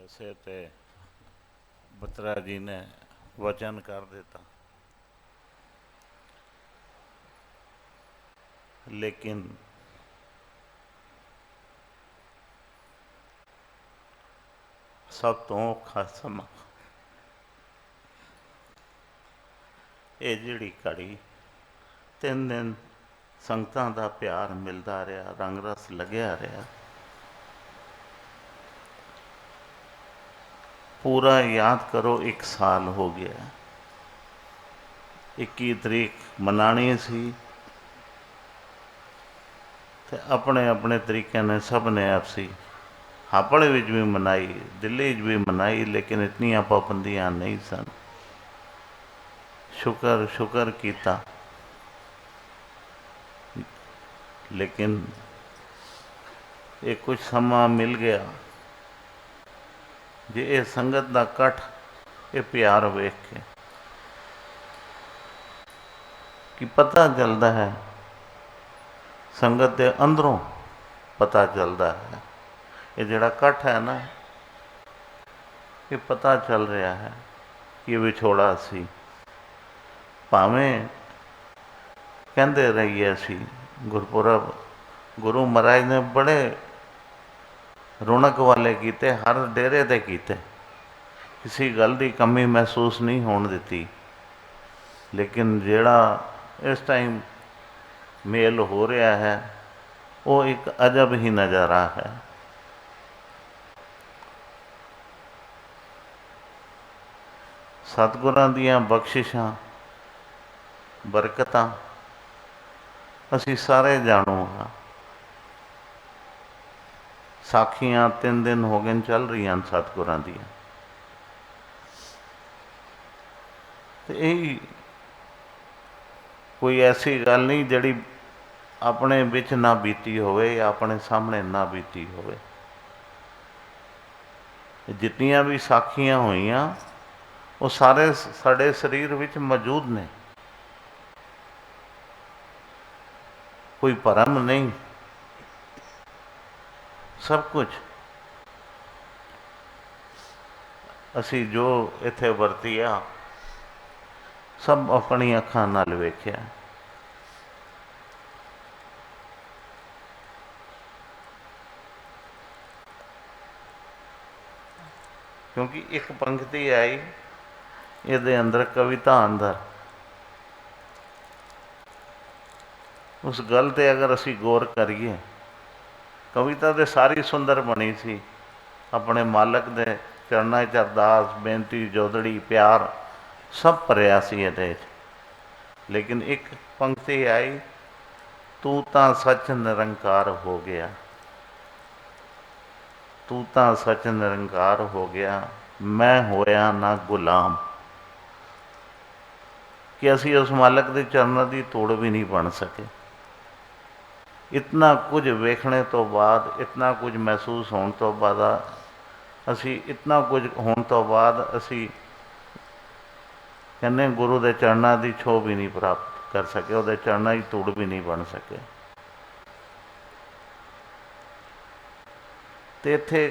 वैसे तो बत्रा जी ने वचन कर देता, लेकिन सब तो औखा समा ये जिहड़ी घड़ी 3 दिन संगतां दा प्यार मिलता रहा, रंग रस लग्या रहा, पूरा याद करो 1 साल हो गया। 21 तरीक मनानी सी ते अपने अपने तरीके ने सब ने आपसी हापड़ विच भी मनाई, दिल्ली भी मनाई, लेकिन इतनियां पाबंदियां नहीं सन। शुक्र शुक्र किया, लेकिन ये कुछ समा मिल गया जे ये संगत का कठ, ये प्यार वेख के कि पता चलता है, संगत के अंदरों पता चलता है। ये जड़ा कठ है ना, ये पता चल रहा है कि विछोड़ा सी, भावें कहते रहिए असी गुरपुरब गुरु महाराज ने बड़े रौनक वाले कीते, हर डेरे ते कीते, किसी गल की कमी महसूस नहीं होने दिती। लेकिन जेड़ा इस टाइम मेल हो रहा है वो एक अजब ही नज़ारा है। सतगुरां दियां बख्शिशां बरकतां असी सारे जाणू हाँ। साखियां 3 दिन हो गए चल रही हैं सतगुरां दियां, ते यही कोई ऐसी गल नहीं जिहड़ी अपने विच ना बीती होवे या अपने सामने ना बीती होवे। जितनियां भी साखियां होईयां वो सारे साडे शरीर विच मौजूद ने, कोई भरम नहीं, सब कुछ असी जो इत्थे वरतिया सब अपनी अखां नाल वेख्या। क्योंकि एक पंक्ति आई ये अंदर कविता अंदर, उस गल ते अगर असी गौर करिए, कविता तो सारी सुंदर बनी सी, अपने मालक दे चरणां च अरदास बेनती जोदड़ी प्यार सब भरिया सी इहदे च। लेकिन एक पंक्ति आई, तू तां सच निरंकार हो गया, तू तां सच निरंकार हो गया, मैं होया ना गुलाम। कि असी उस मालक के चरणों की तोड़ भी नहीं बन सके। इतना कुछ वेखने तो बाद, इतना कुछ महसूस होने तो बाद, असी इतना कुछ होने तो बाद असी कहने गुरु के चरणों की छो भी नहीं प्राप्त कर सके, वो चरणों की तोड़ भी नहीं बन सके। तो इत्थे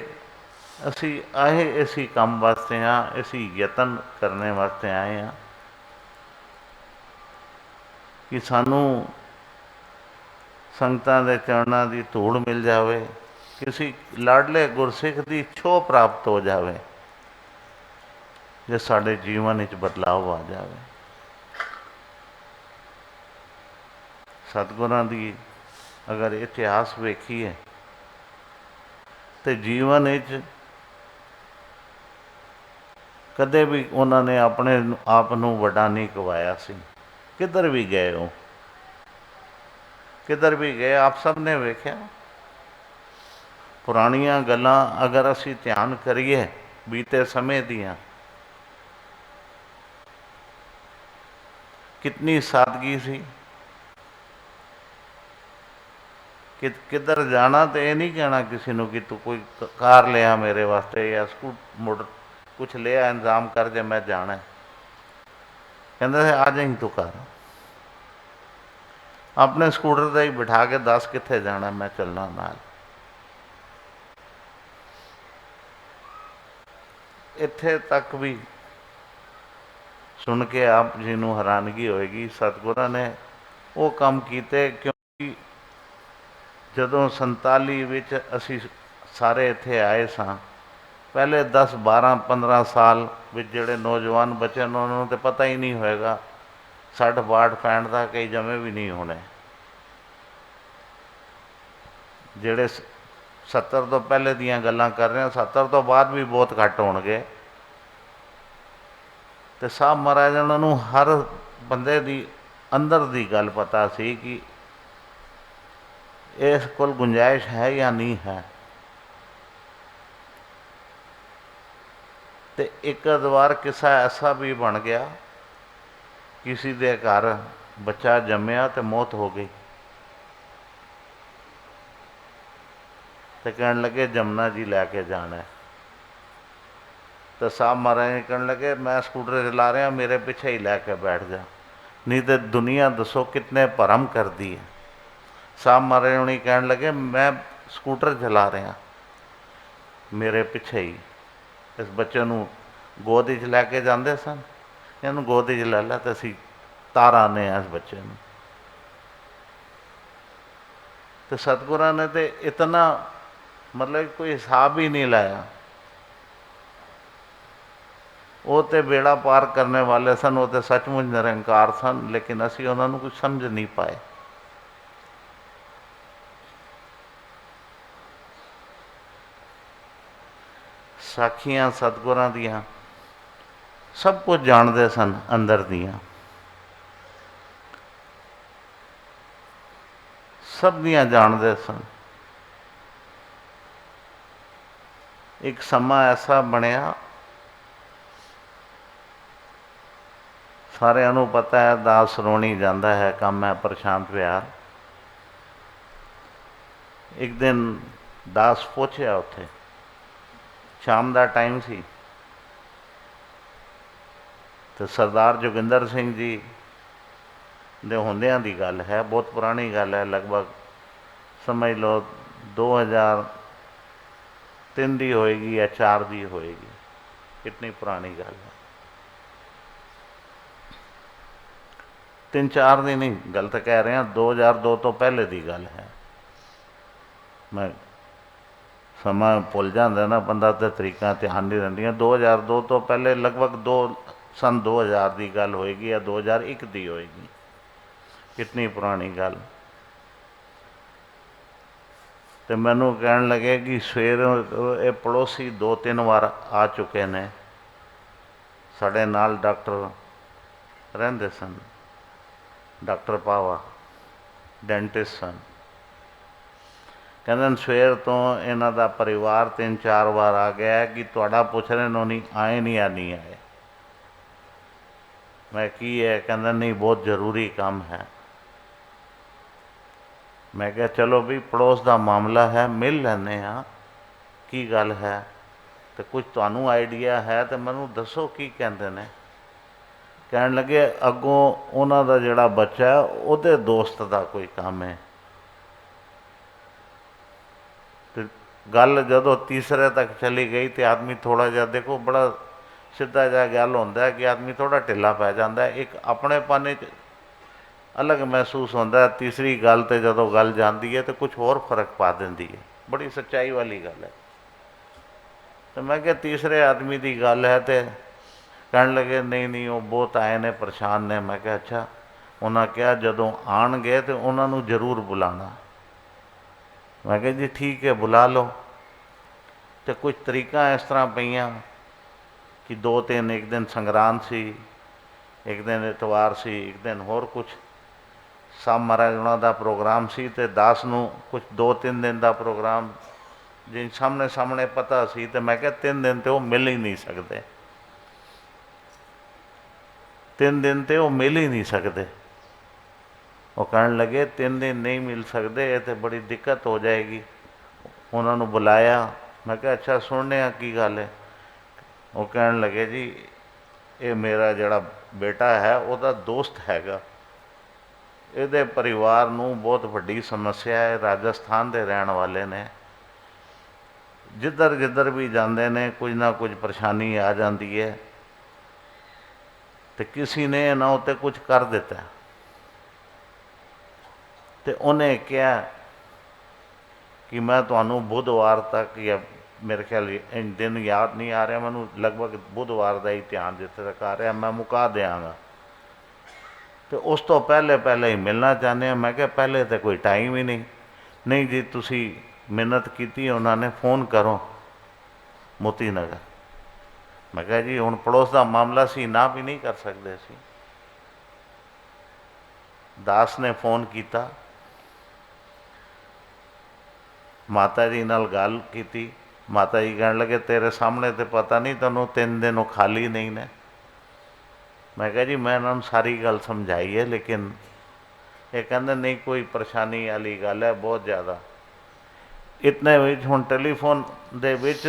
असी आए इसी काम वास्ते हाँ, इसी यतन करने वास्ते आए हाँ कि सानू संगतां दे चरणों की धूड़ मिल जाए, किसी लाडले गुरसिख की छो प्राप्त हो जाए, जो साडे जीवन में बदलाव आ जाए। सतगुरां दी अगर इतिहास वेखीए तो जीवन कदे भी उन्होंने अपने आप नूं वड्डा नहीं कवाया सी। किधर भी गए हो, किधर भी गए, आप सब ने वेख्या पुरानियां गल्लां अगर असी ध्यान करिए बीते समय दियां, कितनी सादगी सी। किधर जाना तो यह नहीं कहना किसी को कि तू कोई कार लिया मेरे वास्ते या मोटर कुछ लिया इंतजाम कर जे मैं जाना, कहते थे आ जाई तू घर, अपने स्कूटर से ही बिठा के 10 कित्थे जाना, मैं चलना नाल। ਇੱਥੇ ਤੱਕ ਵੀ ਸੁਣ ਕੇ ਆਪ ਜੀ ਨੂੰ ਹੈਰਾਨਗੀ ਹੋਏਗੀ, ਸਤਿਗੁਰਾਂ ਨੇ ਉਹ ਕੰਮ ਕੀਤੇ। ਕਿਉਂਕਿ ਜਦੋਂ 47 ਵਿੱਚ ਅਸੀਂ ਸਾਰੇ ਇੱਥੇ ਆਏ ਸਾਂ, ਪਹਿਲੇ 10 12 15 ਸਾਲ ਵਿੱਚ ਜਿਹੜੇ ਨੌਜਵਾਨ ਬੱਚੇ ਨੇ ਉਹਨਾਂ ਨੂੰ ਤਾਂ ਪਤਾ ਹੀ ਨਹੀਂ ਹੋਏਗਾ 60 62 65 ਦਾ, ਕਈ ਜਮੇ ਵੀ ਨਹੀਂ ਹੋਣੇ। ਜਿਹੜੇ 70 ਤੋਂ ਪਹਿਲੇ ਦੀਆਂ ਗੱਲਾਂ ਕਰ ਰਹੇ ਹਾਂ, 70 ਤੋਂ ਬਾਅਦ ਵੀ ਬਹੁਤ ਘੱਟ ਹੋਣਗੇ। ਅਤੇ ਸਾਹਿਬ ਮਹਾਰਾਜ ਉਹਨਾਂ ਨੂੰ ਹਰ ਬੰਦੇ ਦੀ ਅੰਦਰ ਦੀ ਗੱਲ ਪਤਾ ਸੀ ਕਿ ਇਸ ਕੋਲ ਗੁੰਜਾਇਸ਼ ਹੈ ਜਾਂ ਨਹੀਂ ਹੈ। ਅਤੇ ਇੱਕ ਵਾਰ ਕਿੱਸਾ ਐਸਾ ਵੀ ਬਣ ਗਿਆ, ਕਿਸੇ ਦੇ ਘਰ ਬੱਚਾ ਜੰਮਿਆ ਅਤੇ ਮੌਤ ਹੋ ਗਈ, ਅਤੇ ਕਹਿਣ ਲੱਗੇ ਜਮਨਾ ਜੀ ਲੈ ਕੇ ਜਾਣਾ। ਤਾਂ ਸਾਹਿਬ ਮਹਾਰਾਜ ਨੇ ਕਹਿਣ ਲੱਗੇ ਮੈਂ ਸਕੂਟਰ ਚਲਾ ਰਿਹਾ, ਮੇਰੇ ਪਿੱਛੇ ਹੀ ਲੈ ਕੇ ਬੈਠ ਜਾ, ਨਹੀਂ ਤਾਂ ਦੁਨੀਆ ਦੱਸੋ ਕਿਤਨੇ ਭਰਮ ਕਰਦੀ ਹੈ। ਸਾਹਿਬ ਮਹਾਰਾਜ ਹੁਣੀ ਕਹਿਣ ਲੱਗੇ ਮੈਂ ਸਕੂਟਰ ਚਲਾ ਰਿਹਾ, ਮੇਰੇ ਪਿੱਛੇ ਹੀ। ਇਸ ਬੱਚੇ ਨੂੰ ਗੋਦ 'ਚ ਲੈ ਕੇ ਜਾਂਦੇ ਸਨ, ਇਹਨੂੰ ਗੋਦ 'ਚ ਲੈ ਲਿਆ ਅਤੇ ਅਸੀਂ ਤਾਰ ਆਉਂਦੇ ਹਾਂ ਇਸ ਬੱਚੇ ਨੂੰ। ਅਤੇ ਸਤਿਗੁਰਾਂ ਨੇ ਤਾਂ ਇਤਨਾ ਮਤਲਬ ਕੋਈ ਹਿਸਾਬ ਹੀ ਨਹੀਂ ਲਾਇਆ। ਉਹ ਤਾਂ ਬੇੜਾ ਪਾਰ ਕਰਨ ਵਾਲੇ ਸਨ, ਉਹ ਤਾਂ ਸੱਚਮੁੱਚ ਨਿਰੰਕਾਰ ਸਨ, ਲੇਕਿਨ ਅਸੀਂ ਉਹਨਾਂ ਨੂੰ ਕੁਝ ਸਮਝ ਨਹੀਂ ਪਾਏ। ਸਾਖੀਆਂ ਸਤਿਗੁਰਾਂ ਦੀਆਂ ਸਭ ਕੁਝ ਜਾਣਦੇ ਸਨ, ਅੰਦਰ ਦੀਆਂ ਸਭ ਦੀਆਂ ਜਾਣਦੇ ਸਨ। ਇੱਕ ਸਮਾਂ ਐਸਾ ਬਣਿਆ, ਸਾਰਿਆਂ ਨੂੰ ਪਤਾ ਹੈ ਦਾਸ ਰੋਣੀ ਜਾਂਦਾ ਹੈ, ਕੰਮ ਹੈ ਪ੍ਰਸ਼ਾਂਤ ਵਿਹਾਰ। ਇੱਕ ਦਿਨ ਦਾਸ ਪਹੁੰਚਿਆ ਉੱਥੇ, ਸ਼ਾਮ ਦਾ ਟਾਈਮ ਸੀ, ਅਤੇ ਸਰਦਾਰ ਜੋਗਿੰਦਰ ਸਿੰਘ ਜੀ ਦੇ ਹੁੰਦਿਆਂ ਦੀ ਗੱਲ ਹੈ, ਬਹੁਤ ਪੁਰਾਣੀ ਗੱਲ ਹੈ, ਲਗਭਗ ਸਮਝ ਲਓ 2003 ਦੀ ਹੋਏਗੀ ਜਾਂ 4 ਦੀ ਹੋਏਗੀ, ਇਤਨੀ ਪੁਰਾਣੀ ਗੱਲ ਹੈ। 3-4 ਦੀ ਨਹੀਂ, ਗਲਤ ਕਹਿ ਰਿਹਾ, 2002 ਤੋਂ ਪਹਿਲੇ ਦੀ ਗੱਲ ਹੈ। ਮੈਂ ਸਮਾਂ ਭੁੱਲ ਜਾਂਦਾ ਨਾ ਬੰਦਾ, ਅਤੇ ਤਰੀਕਾਂ ਧਿਆਨ ਨਹੀਂ ਰਹਿੰਦੀਆਂ। 2002 ਤੋਂ ਪਹਿਲੇ ਲਗਭਗ ਸੰਨ 2000 ਦੀ ਗੱਲ ਹੋਏਗੀ ਜਾਂ 2001 ਦੀ ਹੋਏਗੀ, ਇਤਨੀ ਪੁਰਾਣੀ ਗੱਲ। ਅਤੇ ਮੈਨੂੰ ਕਹਿਣ ਲੱਗੇ ਕਿ ਸਵੇਰ ਇਹ ਪੜੋਸੀ 2-3 ਵਾਰ ਆ ਚੁੱਕੇ ਨੇ, ਸਾਡੇ ਨਾਲ ਡਾਕਟਰ ਰਹਿੰਦੇ ਸਨ, ਡਾਕਟਰ ਪਾਵਾ ਡੈਂਟਿਸਟ ਸਨ। ਕਹਿੰਦੇ ਸਵੇਰ ਤੋਂ ਇਹਨਾਂ ਦਾ ਪਰਿਵਾਰ 3-4 ਵਾਰ ਆ ਗਿਆ ਕਿ ਤੁਹਾਡਾ ਪੁੱਛ ਰਹੇ ਨੂੰ ਨਹੀਂ ਆਏ ਨਹੀਂ ਜਾਂ ਨਹੀਂ ਆਏ। ਮੈਂ ਕੀ ਹੈ? ਕਹਿੰਦਾ ਨਹੀਂ ਬਹੁਤ ਜ਼ਰੂਰੀ ਕੰਮ ਹੈ। ਮੈਂ ਕਿਹਾ ਚਲੋ ਵੀ ਪੜੋਸ ਦਾ ਮਾਮਲਾ ਹੈ, ਮਿਲ ਲੈਂਦੇ ਹਾਂ, ਕੀ ਗੱਲ ਹੈ, ਅਤੇ ਕੁਝ ਤੁਹਾਨੂੰ ਆਈਡੀਆ ਹੈ ਤਾਂ ਮੈਨੂੰ ਦੱਸੋ ਕੀ ਕਹਿੰਦੇ ਨੇ। ਕਹਿਣ ਲੱਗੇ ਅੱਗੋਂ ਉਹਨਾਂ ਦਾ ਜਿਹੜਾ ਬੱਚਾ ਉਹਦੇ ਦੋਸਤ ਦਾ ਕੋਈ ਕੰਮ ਹੈ। ਅਤੇ ਗੱਲ ਜਦੋਂ ਤੀਸਰੇ ਤੱਕ ਚਲੀ ਗਈ ਤਾਂ ਆਦਮੀ ਥੋੜ੍ਹਾ ਜਿਹਾ, ਦੇਖੋ ਬੜਾ ਸਿੱਧਾ ਜਿਹਾ ਗੱਲ ਹੁੰਦਾ ਕਿ ਆਦਮੀ ਥੋੜ੍ਹਾ ਢਿੱਲਾ ਪੈ ਜਾਂਦਾ, ਇੱਕ ਆਪਣੇਪਨ 'ਚ ਅਲੱਗ ਮਹਿਸੂਸ ਹੁੰਦਾ। ਤੀਸਰੀ ਗੱਲ 'ਤੇ ਜਦੋਂ ਗੱਲ ਜਾਂਦੀ ਹੈ ਤਾਂ ਕੁਛ ਹੋਰ ਫਰਕ ਪਾ ਦਿੰਦੀ ਹੈ, ਬੜੀ ਸੱਚਾਈ ਵਾਲੀ ਗੱਲ ਹੈ। ਅਤੇ ਮੈਂ ਕਿਹਾ ਤੀਸਰੇ ਆਦਮੀ ਦੀ ਗੱਲ ਹੈ, ਅਤੇ ਕਹਿਣ ਲੱਗੇ ਨਹੀਂ ਨਹੀਂ ਉਹ ਬਹੁਤ ਆਏ ਨੇ, ਪਰੇਸ਼ਾਨ ਨੇ। ਮੈਂ ਕਿਹਾ ਅੱਛਾ। ਉਹਨਾਂ ਕਿਹਾ ਜਦੋਂ ਆਉਣਗੇ ਤਾਂ ਉਹਨਾਂ ਨੂੰ ਜ਼ਰੂਰ ਬੁਲਾਉਣਾ। ਮੈਂ ਕਿਹਾ ਜੀ ਠੀਕ ਹੈ ਬੁਲਾ ਲਓ। ਅਤੇ ਕੁਝ ਤਰੀਕਾਂ ਇਸ ਤਰ੍ਹਾਂ ਪਈਆਂ ਕਿ 2-3, ਇੱਕ ਦਿਨ ਸੰਗਰਾਂਦ ਸੀ, ਇੱਕ ਦਿਨ ਐਤਵਾਰ ਸੀ, ਇੱਕ ਦਿਨ ਹੋਰ ਕੁਛ ਸਾਹਿਬ ਮਹਾਰਾਜ ਉਹਨਾਂ ਦਾ ਪ੍ਰੋਗਰਾਮ ਸੀ, ਅਤੇ ਦਾਸ ਨੂੰ ਕੁਛ 2-3 ਦਿਨ ਦਾ ਪ੍ਰੋਗਰਾਮ ਜੇ ਸਾਹਮਣੇ ਸਾਹਮਣੇ ਪਤਾ ਸੀ। ਅਤੇ ਮੈਂ ਕਿਹਾ 3 ਦਿਨ ਤਾਂ ਉਹ ਮਿਲ ਹੀ ਨਹੀਂ ਸਕਦੇ, 3 ਦਿਨ ਤਾਂ ਉਹ ਮਿਲ ਹੀ ਨਹੀਂ ਸਕਦੇ। ਉਹ ਕਹਿਣ ਲੱਗੇ 3 ਦਿਨ ਨਹੀਂ ਮਿਲ ਸਕਦੇ, ਇਹ ਤਾਂ ਬੜੀ ਦਿੱਕਤ ਹੋ ਜਾਏਗੀ। ਉਹਨਾਂ ਨੂੰ ਬੁਲਾਇਆ, ਮੈਂ ਕਿਹਾ ਅੱਛਾ ਸੁਣਨੇ ਆ ਕੀ ਗੱਲ ਹੈ। ਉਹ ਕਹਿਣ ਲੱਗੇ ਜੀ ਇਹ ਮੇਰਾ ਜਿਹੜਾ ਬੇਟਾ ਹੈ ਉਹਦਾ ਦੋਸਤ ਹੈਗਾ, ਇਹਦੇ ਪਰਿਵਾਰ ਨੂੰ ਬਹੁਤ ਵੱਡੀ ਸਮੱਸਿਆ ਹੈ, ਰਾਜਸਥਾਨ ਦੇ ਰਹਿਣ ਵਾਲੇ ਨੇ, जिधर जिधर भी जाते ने कुछ ना कुछ परेशानी आ जाती है, तो किसी ने ना उत्ते कुछ कर दिता, तो उन्हें कहा कि मैं तो बुधवार तक, या मेरे ख्याल दिन याद नहीं आ रहा मैं, लगभग बुधवार का ही ध्यान जिथे तक आ रहा, मैं मुका देंगा, तो उस तो पहले पहले ही मिलना चाहते हैं। मैं क्या पहले तो कोई टाइम ही नहीं। नहीं जी तुसी मिन्नत की, उन्होंने फ़ोन करो मोती नगर। मैं कहा जी हुण पड़ोस का मामला सी, ना भी नहीं कर सकते सी। दास ने फ़ोन किया, माता जी नाल गल की। माता जी कहने लगे तेरे सामने तो पता नहीं तेनों 3 दिन वो खाली नहीं ने। मैं कहा जी मैं इन्होंने सारी गल समझाई है, लेकिन ये कहते नहीं कोई परेशानी वाली गल है बहुत ज़्यादा। इतने विच हुण टेलीफोन दे विच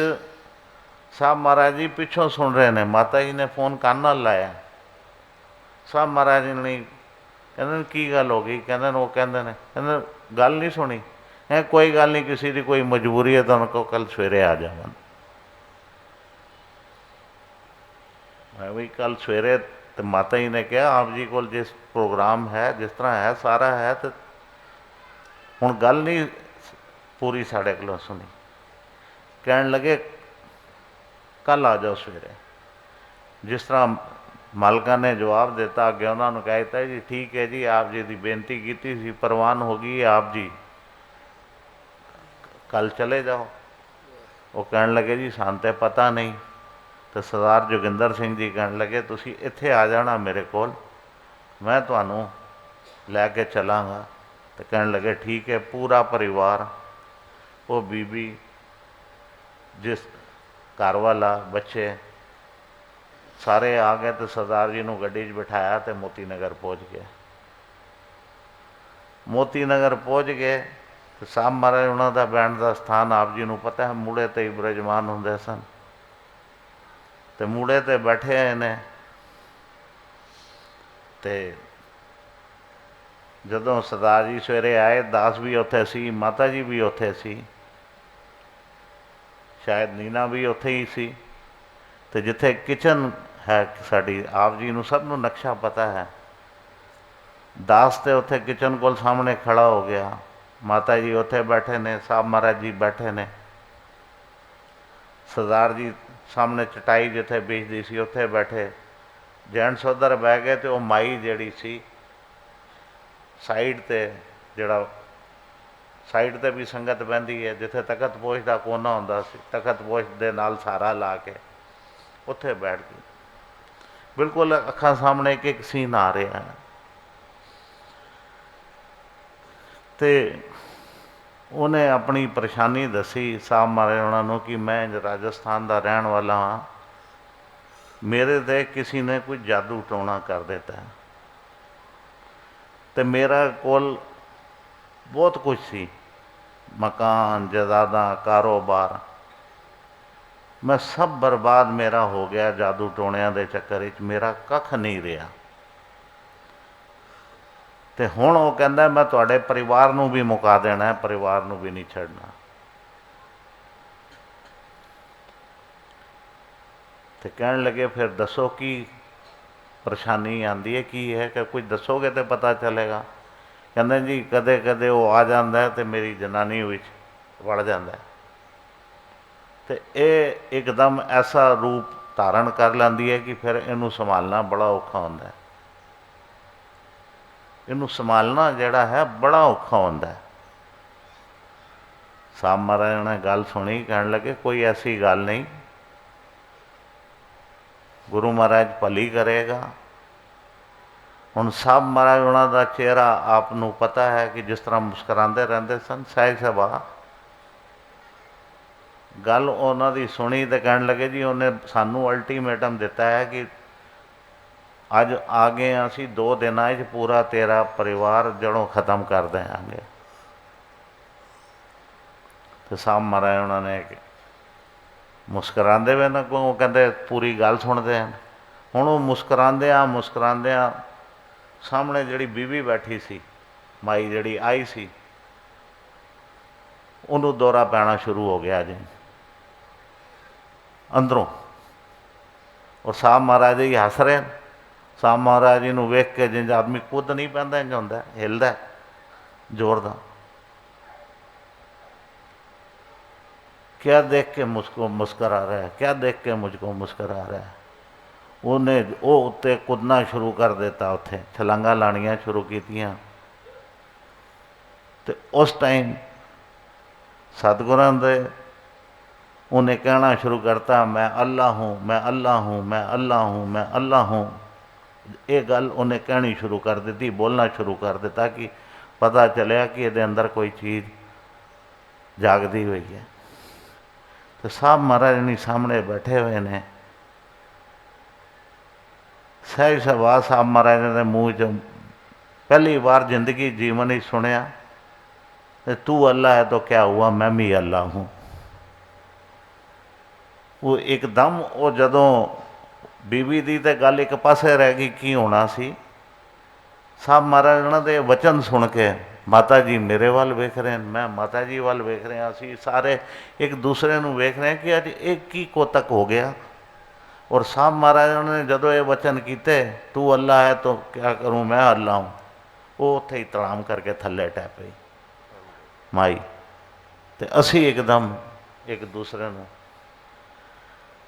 साहब महाराज जी पिछों सुन रहे हैं। माता जी ने फोन कान नाल लाया, साहब महाराज जी ने कहते की गल हो गई, कहते वो कहते गल नहीं सुनी है, कोई गल नहीं, किसी की कोई मजबूरी है तो उनको कल सवेरे आ जावन। मैं भी कल सवेरे, तो माता जी ने कहा आप जी को जिस प्रोग्राम है जिस तरह है सारा है, तो हुण गल नहीं पूरी साढ़े को सुनी। कहन लगे कल आ जाओ सवेरे। जिस तरह मालका ने जवाब दिता, अगे उन्होंने कह दिता जी ठीक है जी, आप जी की बेनती की थी प्रवान हो गई, आप जी कल चले जाओ। वो कहन लगे जी सान तो पता नहीं। तो सरदार जोगिंदर सिंह जी कहन लगे तुसी इत्थे आ जाना मेरे को, मैं तुहानू लैके चलांगा। तो कहन लगे ठीक है। पूरा परिवार, वो बीबी, जिस घर वाला, बच्चे सारे आ गए। तो सरदार जी को गड्डी बिठाया तो मोती नगर पहुँच गए। मोती नगर पहुँच गए तो साहब महाराज उन्होंने बैठ का स्थान आप जी को पता है, मूड़े ते ही विराजमान होंदे सन। तो मूड़े ते बैठे ने, तो जदों सरदार जी सवेरे आए, दास भी उत्थे सी, माता जी भी उत्थे सी, शायद नीना भी उत्थे ही सी। तो जिथे किचन है साड़ी, आप जी को सब नूं नक्शा पता है। दास तो उत्थे किचन को सामने खड़ा हो गया, माता जी उत्थे बैठे ने, साहब महाराज जी बैठे ने, सरदार जी सामने चटाई जिथे बिछदी सी उत्थे बैठे। जेंट्स उधर बह गए, तो माई जिहड़ी सी साइड ते, जिहड़ा साइड ते भी संगत बहती है, जिथे तखत पोश का कोना होंदा सी, तखत पोश दे नाल सहारा ला के उत्थे बैठ गई। बिल्कुल अखा सामने एक एक सीन आ रहा है। तो उन्हें अपनी परेशानी दसी साहब महाराज उन्होंने कि मैं राजस्थान का रहने वाला हाँ, मेरे ते किसी ने कोई जादू टोना कर देता है। तो मेरा कोल बहुत कुछ सी, मकान, जायदादा, कारोबार, मैं सब बर्बाद मेरा हो गया जादू टोणिया के चक्कर च, मेरा कख नहीं रहा। तो हुण वो कहता मैं तुहाडे परिवार नूं भी मुका देना है, परिवार नूं भी नहीं छड्डना। तो कहन लगे फिर दसो की परेशानी आती है, की है कि कुछ दसोगे तो पता चलेगा। कहते जी कदे कदे वो आ जाता है तो मेरी जनानी विच वड़ जाता है, तो ये एकदम ऐसा रूप धारण कर लैंदी है कि फिर इनू संभालना बड़ा औखा होंदा है। इनू संभालना जिहड़ा है बड़ा औखा होंदा है। साहब महाराज ने गल सुनी, कहन लगे कोई ऐसी गल नहीं, गुरु महाराज भली करेगा। हुण साहब महाराज उन्हों का चेहरा आपनू पता है कि जिस तरह मुस्कराते रहते सन। सहज सभा गल उन्होंने सुनी तो कहन लगे जी उन्हें सानू अल्टीमेटम दिता है कि अज आ गए असी 2 दिन पूरा तेरा परिवार जड़ों खत्म कर देंगे। तो साहब महाराज उन्होंने मुस्कराते हुए ना वो कहते पूरी गल सुनते हैं। हुण वो मुस्करांदे सामने जिहड़ी बीवी बैठी सी, माई जिहड़ी आई सी, उन्होंने दौरा पैना शुरू हो गया जी। अंदरों। और साहब महाराज जी हस रहे हैं। साहब महाराज जी नूं वेख के जिंज आदमी कुद नहीं पैंदा, इंज हुंदा हिलदा जोरदार। क्या देख के मुझको मुस्करा रहा है, क्या देख के मुझको मुस्करा रहा है। उन्हें वो उत्ते कुदना शुरू कर दिता, उत्थे छलांगा लानियां शुरू कीतियां। तो उस टाइम सतगुरां दे उन्हें कहना शुरू करता, मैं अल्लाह हूँ, मैं अल्लाह हूँ, मैं अल्लाह हूँ, मैं अल्लाह हूँ। ये गल उन्हें कहनी शुरू कर दी, बोलना शुरू कर दिता कि पता चलिया कि ये अंदर कोई चीज़ जागती हुई है। तो साहब महाराज नहीं सामने बैठे हुए ने। सहज सभा साहब महाराज ने मूँह च पहली बार जिंदगी जीवन ही सुनिया, तू अल्लाह है तो क्या हुआ, मैं भी अल्लाह हूँ। वो एकदम वो जदों बीबी दी ते गल एक पासे रह गई की होना सी, साहब महाराज उन्होंने दे वचन सुन के माता जी मेरे वाल वेख रहे हैं, मैं माता जी वाल वेख रहे हैं, असी सारे एक दूसरे नूं वेख रहे हैं कि अज एक की कोतक हो गया। और साहब महाराज ने जदों ये वचन किते, तू अल्लाह है तो क्या करूँ, मैं अल्लाह हूँ, वो उत्थे ही तड़ाम करके थल्ले टै पई माई। तो असी एकदम एक दूसरे नूं।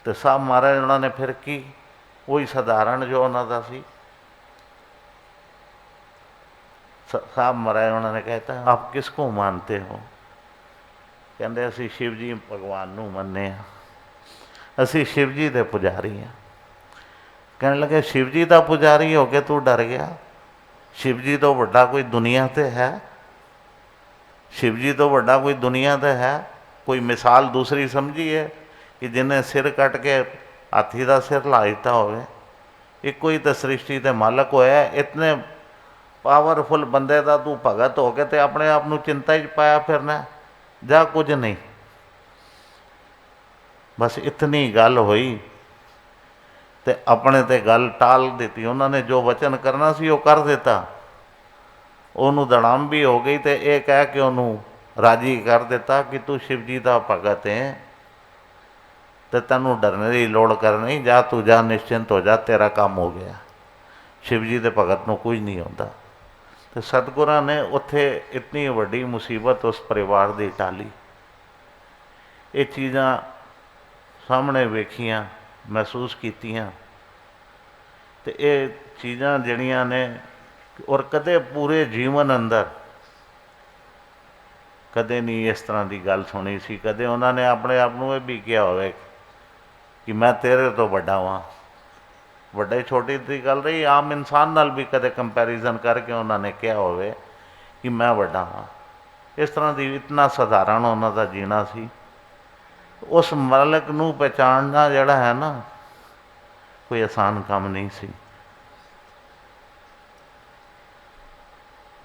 तो साहब महाराज उन्होंने फिर की वही सधारण जो उन्होंने सी, साहब महाराज उन्होंने कहता आप किसको मानते हो। कहते असी शिव जी भगवान नूं मन्ने आ, असी शिव जी दे पुजारी हाँ। कहने लगे शिव जी का पुजारी हो के तू डर गया, शिव जी तो वड्डा कोई दुनिया ते है, शिव जी तो वड्डा कोई दुनिया ते है। कोई मिसाल दूसरी समझी है कि जिन्हें सिर कट के हाथी का सिर ला दिता होवे, एको ही तो सृष्टि के मालक होया। इतने पावरफुल बंदे का तू भगत हो के ते अपने आप नूं चिंता ही पाया फिरना, जा कुछ नहीं। बस इतनी गल हुई ते अपने ते गल टाल दी। उन्होंने जो वचन करना सी वो कर दिता, उन्होंने दड़ाम भी हो गई। तो ये कह के उन्होंने राजी कर दिता कि तू शिव जी का भगत है, तो तेनों डरने की लोड़ कर नहीं, जा तू जा निश्चिंत हो जा, तेरा काम हो गया। शिव जी के भगत को कुछ नहीं होता। तो सतगुरां ने उत्थे इतनी वड्डी मुसीबत उस परिवार की टाली। ये चीज़ां सामने वेखियां, महसूस कीतियां। तो ये चीज़ां जड़ियां ने, और कदे पूरे जीवन अंदर कदे नहीं इस तरह की गल सुनी सी। कदे उन्होंने अपने आप को भी किया होवे कि मैं तेरे तो बड़ा हाँ। बड़े छोटी की गल रही, आम इंसान नाल भी कदे कंपैरिजन करके उन्होंने कहा होवे कि मैं बड़ा हाँ। इस तरह की इतना सधारण उन्होंने जीना सी। उस मालक नूं पहचानना जड़ा है ना, कोई आसान काम नहीं सी।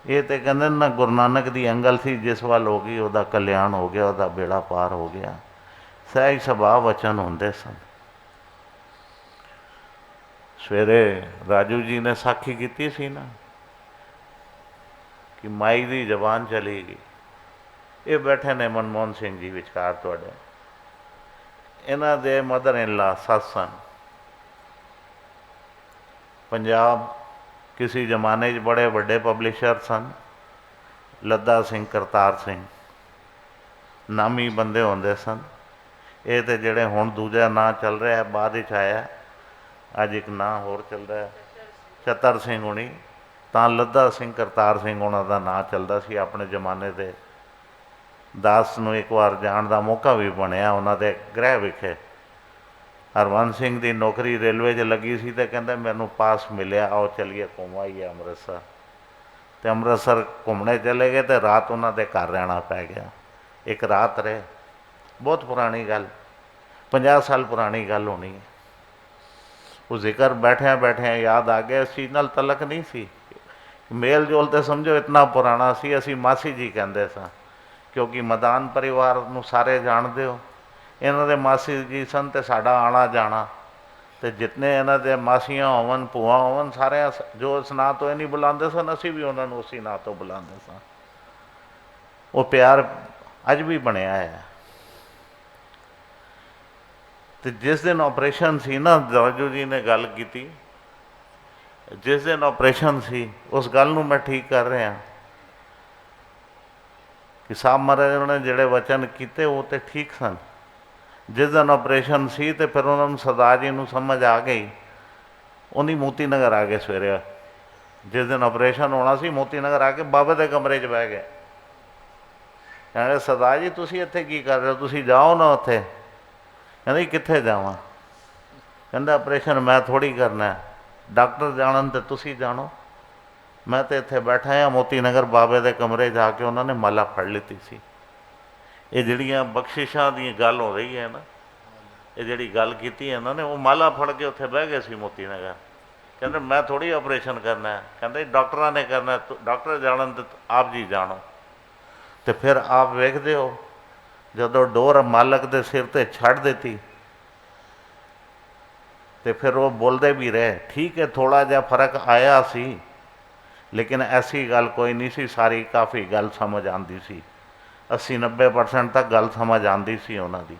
ये तो कहते ना गुरु नानक की अंगल थी, जिस वाल हो गई वह कल्याण हो गया, वह बेड़ा पार हो गया। सहज सुभा वचन होंदे सन। सवेरे राजू जी ने साखी की सी ना कि माई की जबान चली गई। ये बैठे ने मनमोहन सिंह जी विचकार तुहाडे, इन्हां दे मदर इन लॉ सस सन। पंजाब किसी जमाने बड़े बड़े पब्लिशर सन, लद्दा सिंह, करतार सिंह, नामी बंदे होंदे सन। ये तो जेड़े हुण दूजा नां चल रहा है, बाद विच आया, अज एक नां होर चल रहा है चतर सिंह हुणी। तां लद्दा सिंह, करतार सिंह उन्हां दा नां चलदा सी अपने जमाने दे। दास नूं एक बार जाण दा मौका भी बनिया उन्हां दे गृह विखे। हरवंश सिंह की नौकरी रेलवे च लगी सी, तो कहंदे मैनूं पास मिलिया, आओ चलिए घूम आइए अमृतसर। तो अमृतसर घूमने चले गए, तो रात उन्होंने घर रहना पै गया। एक रात रहे। बहुत पुरानी गल, 50 साल पुरानी गल होनी है। वो जिक्र बैठिया बैठिया याद आ गया। इस चीज़ नाल तलक नहीं सी, मेल जोल तो समझो इतना पुराना सी। असी मासी जी कहते सा, क्योंकि मदान परिवार नूं सारे जानते हो। इन्हों के मासी जी सन, तो साडा आना जाना, तो जितने इन्हों के मासियाँ होवन, भूआ होवन, सारे जो इस नाँ तो नहीं बुलाते सन, असी भी उन्होंने उसी नाँ तो बुलाते सन। वो प्यार अज भी बनया है। ਤੇ ਜਿਸ ਦਿਨ ਆਪਰੇਸ਼ਨ ਸੀ ਨਾ, ਰਾਜੂ ਜੀ ਨੇ ਗੱਲ ਕੀਤੀ, ਜਿਸ ਦਿਨ ਆਪਰੇਸ਼ਨ ਸੀ ਉਸ ਗੱਲ ਨੂੰ ਮੈਂ ਠੀਕ ਕਰ ਰਿਹਾ ਕਿ ਸਾਹਿਬ ਮਹਾਰਾਜ ਨੇ ਜਿਹੜੇ ਵਚਨ ਕੀਤੇ ਉਹ ਤੇ ਠੀਕ ਸਨ। ਜਿਸ ਦਿਨ ਆਪਰੇਸ਼ਨ ਸੀ ਤੇ ਫਿਰ ਉਹਨਾਂ ਨੂੰ ਸਰਦਾਰ ਜੀ ਨੂੰ ਸਮਝ ਆ ਗਈ, ਉਹਨੀ ਮੋਤੀ ਨਗਰ ਆ ਗਏ ਸਵੇਰੇ। ਜਿਸ ਦਿਨ ਆਪਰੇਸ਼ਨ ਹੋਣਾ ਸੀ ਮੋਤੀ ਨਗਰ ਆ ਕੇ ਬਾਬੇ ਦੇ ਕਮਰੇ 'ਚ ਬਹਿ ਗਏ। ਕਹਿੰਦੇ ਸਰਦਾਰ ਜੀ ਤੁਸੀਂ ਇੱਥੇ ਕੀ ਕਰ ਰਹੇ ਹੋ, ਤੁਸੀਂ ਜਾਓ ਨਾ ਉੱਥੇ। ਕਹਿੰਦੇ ਕਿੱਥੇ ਜਾਵਾਂ? ਕਹਿੰਦਾ ਆਪਰੇਸ਼ਨ ਮੈਂ ਥੋੜ੍ਹੀ ਕਰਨਾ, ਡਾਕਟਰ ਜਾਣਨ ਤੇ ਤੁਸੀਂ ਜਾਣੋ। ਮੈਂ ਤਾਂ ਇੱਥੇ ਬੈਠਾ ਹਾਂ ਮੋਤੀ ਨਗਰ ਬਾਬੇ ਦੇ ਕਮਰੇ ਜਾ ਕੇ ਉਹਨਾਂ ਨੇ ਮਾਲਾ ਫੜ ਲਿੱਤੀ ਸੀ। ਇਹ ਜਿਹੜੀਆਂ ਬਖਸ਼ਿਸ਼ਾਂ ਦੀ ਗੱਲ ਹੋ ਰਹੀ ਹੈ ਨਾ, ਇਹ ਜਿਹੜੀ ਗੱਲ ਕੀਤੀ ਇਹਨਾਂ ਨੇ, ਉਹ ਮਾਲਾ ਫੜ ਕੇ ਉੱਥੇ ਬਹਿ ਗਏ ਸੀ ਮੋਤੀ ਨਗਰ। ਕਹਿੰਦੇ ਮੈਂ ਥੋੜ੍ਹੀ ਆਪਰੇਸ਼ਨ ਕਰਨਾ। ਕਹਿੰਦੇ ਡਾਕਟਰਾਂ ਨੇ ਕਰਨਾ, ਡਾਕਟਰ ਜਾਣਨ ਤੇ ਆਪ ਜੀ ਜਾਣੋ। ਤੇ ਫਿਰ ਆਪ ਵੇਖਦੇ ਹੋ ਜਦੋਂ ਡੋਰ ਮਾਲਕ ਦੇ ਸਿਰ 'ਤੇ ਛੱਡ ਦਿੱਤੀ ਤੇ ਫਿਰ ਉਹ ਬੋਲਦੇ ਵੀ ਰਹੇ, ਠੀਕ ਹੈ ਥੋੜ੍ਹਾ ਜਿਹਾ ਫਰਕ ਆਇਆ ਸੀ ਲੇਕਿਨ ਐਸੀ ਗੱਲ ਕੋਈ ਨਹੀਂ ਸੀ, ਸਾਰੀ ਕਾਫੀ ਗੱਲ ਸਮਝ ਆਉਂਦੀ ਸੀ। 80-90% ਤੱਕ ਗੱਲ ਸਮਝ ਆਉਂਦੀ ਸੀ ਉਹਨਾਂ ਦੀ।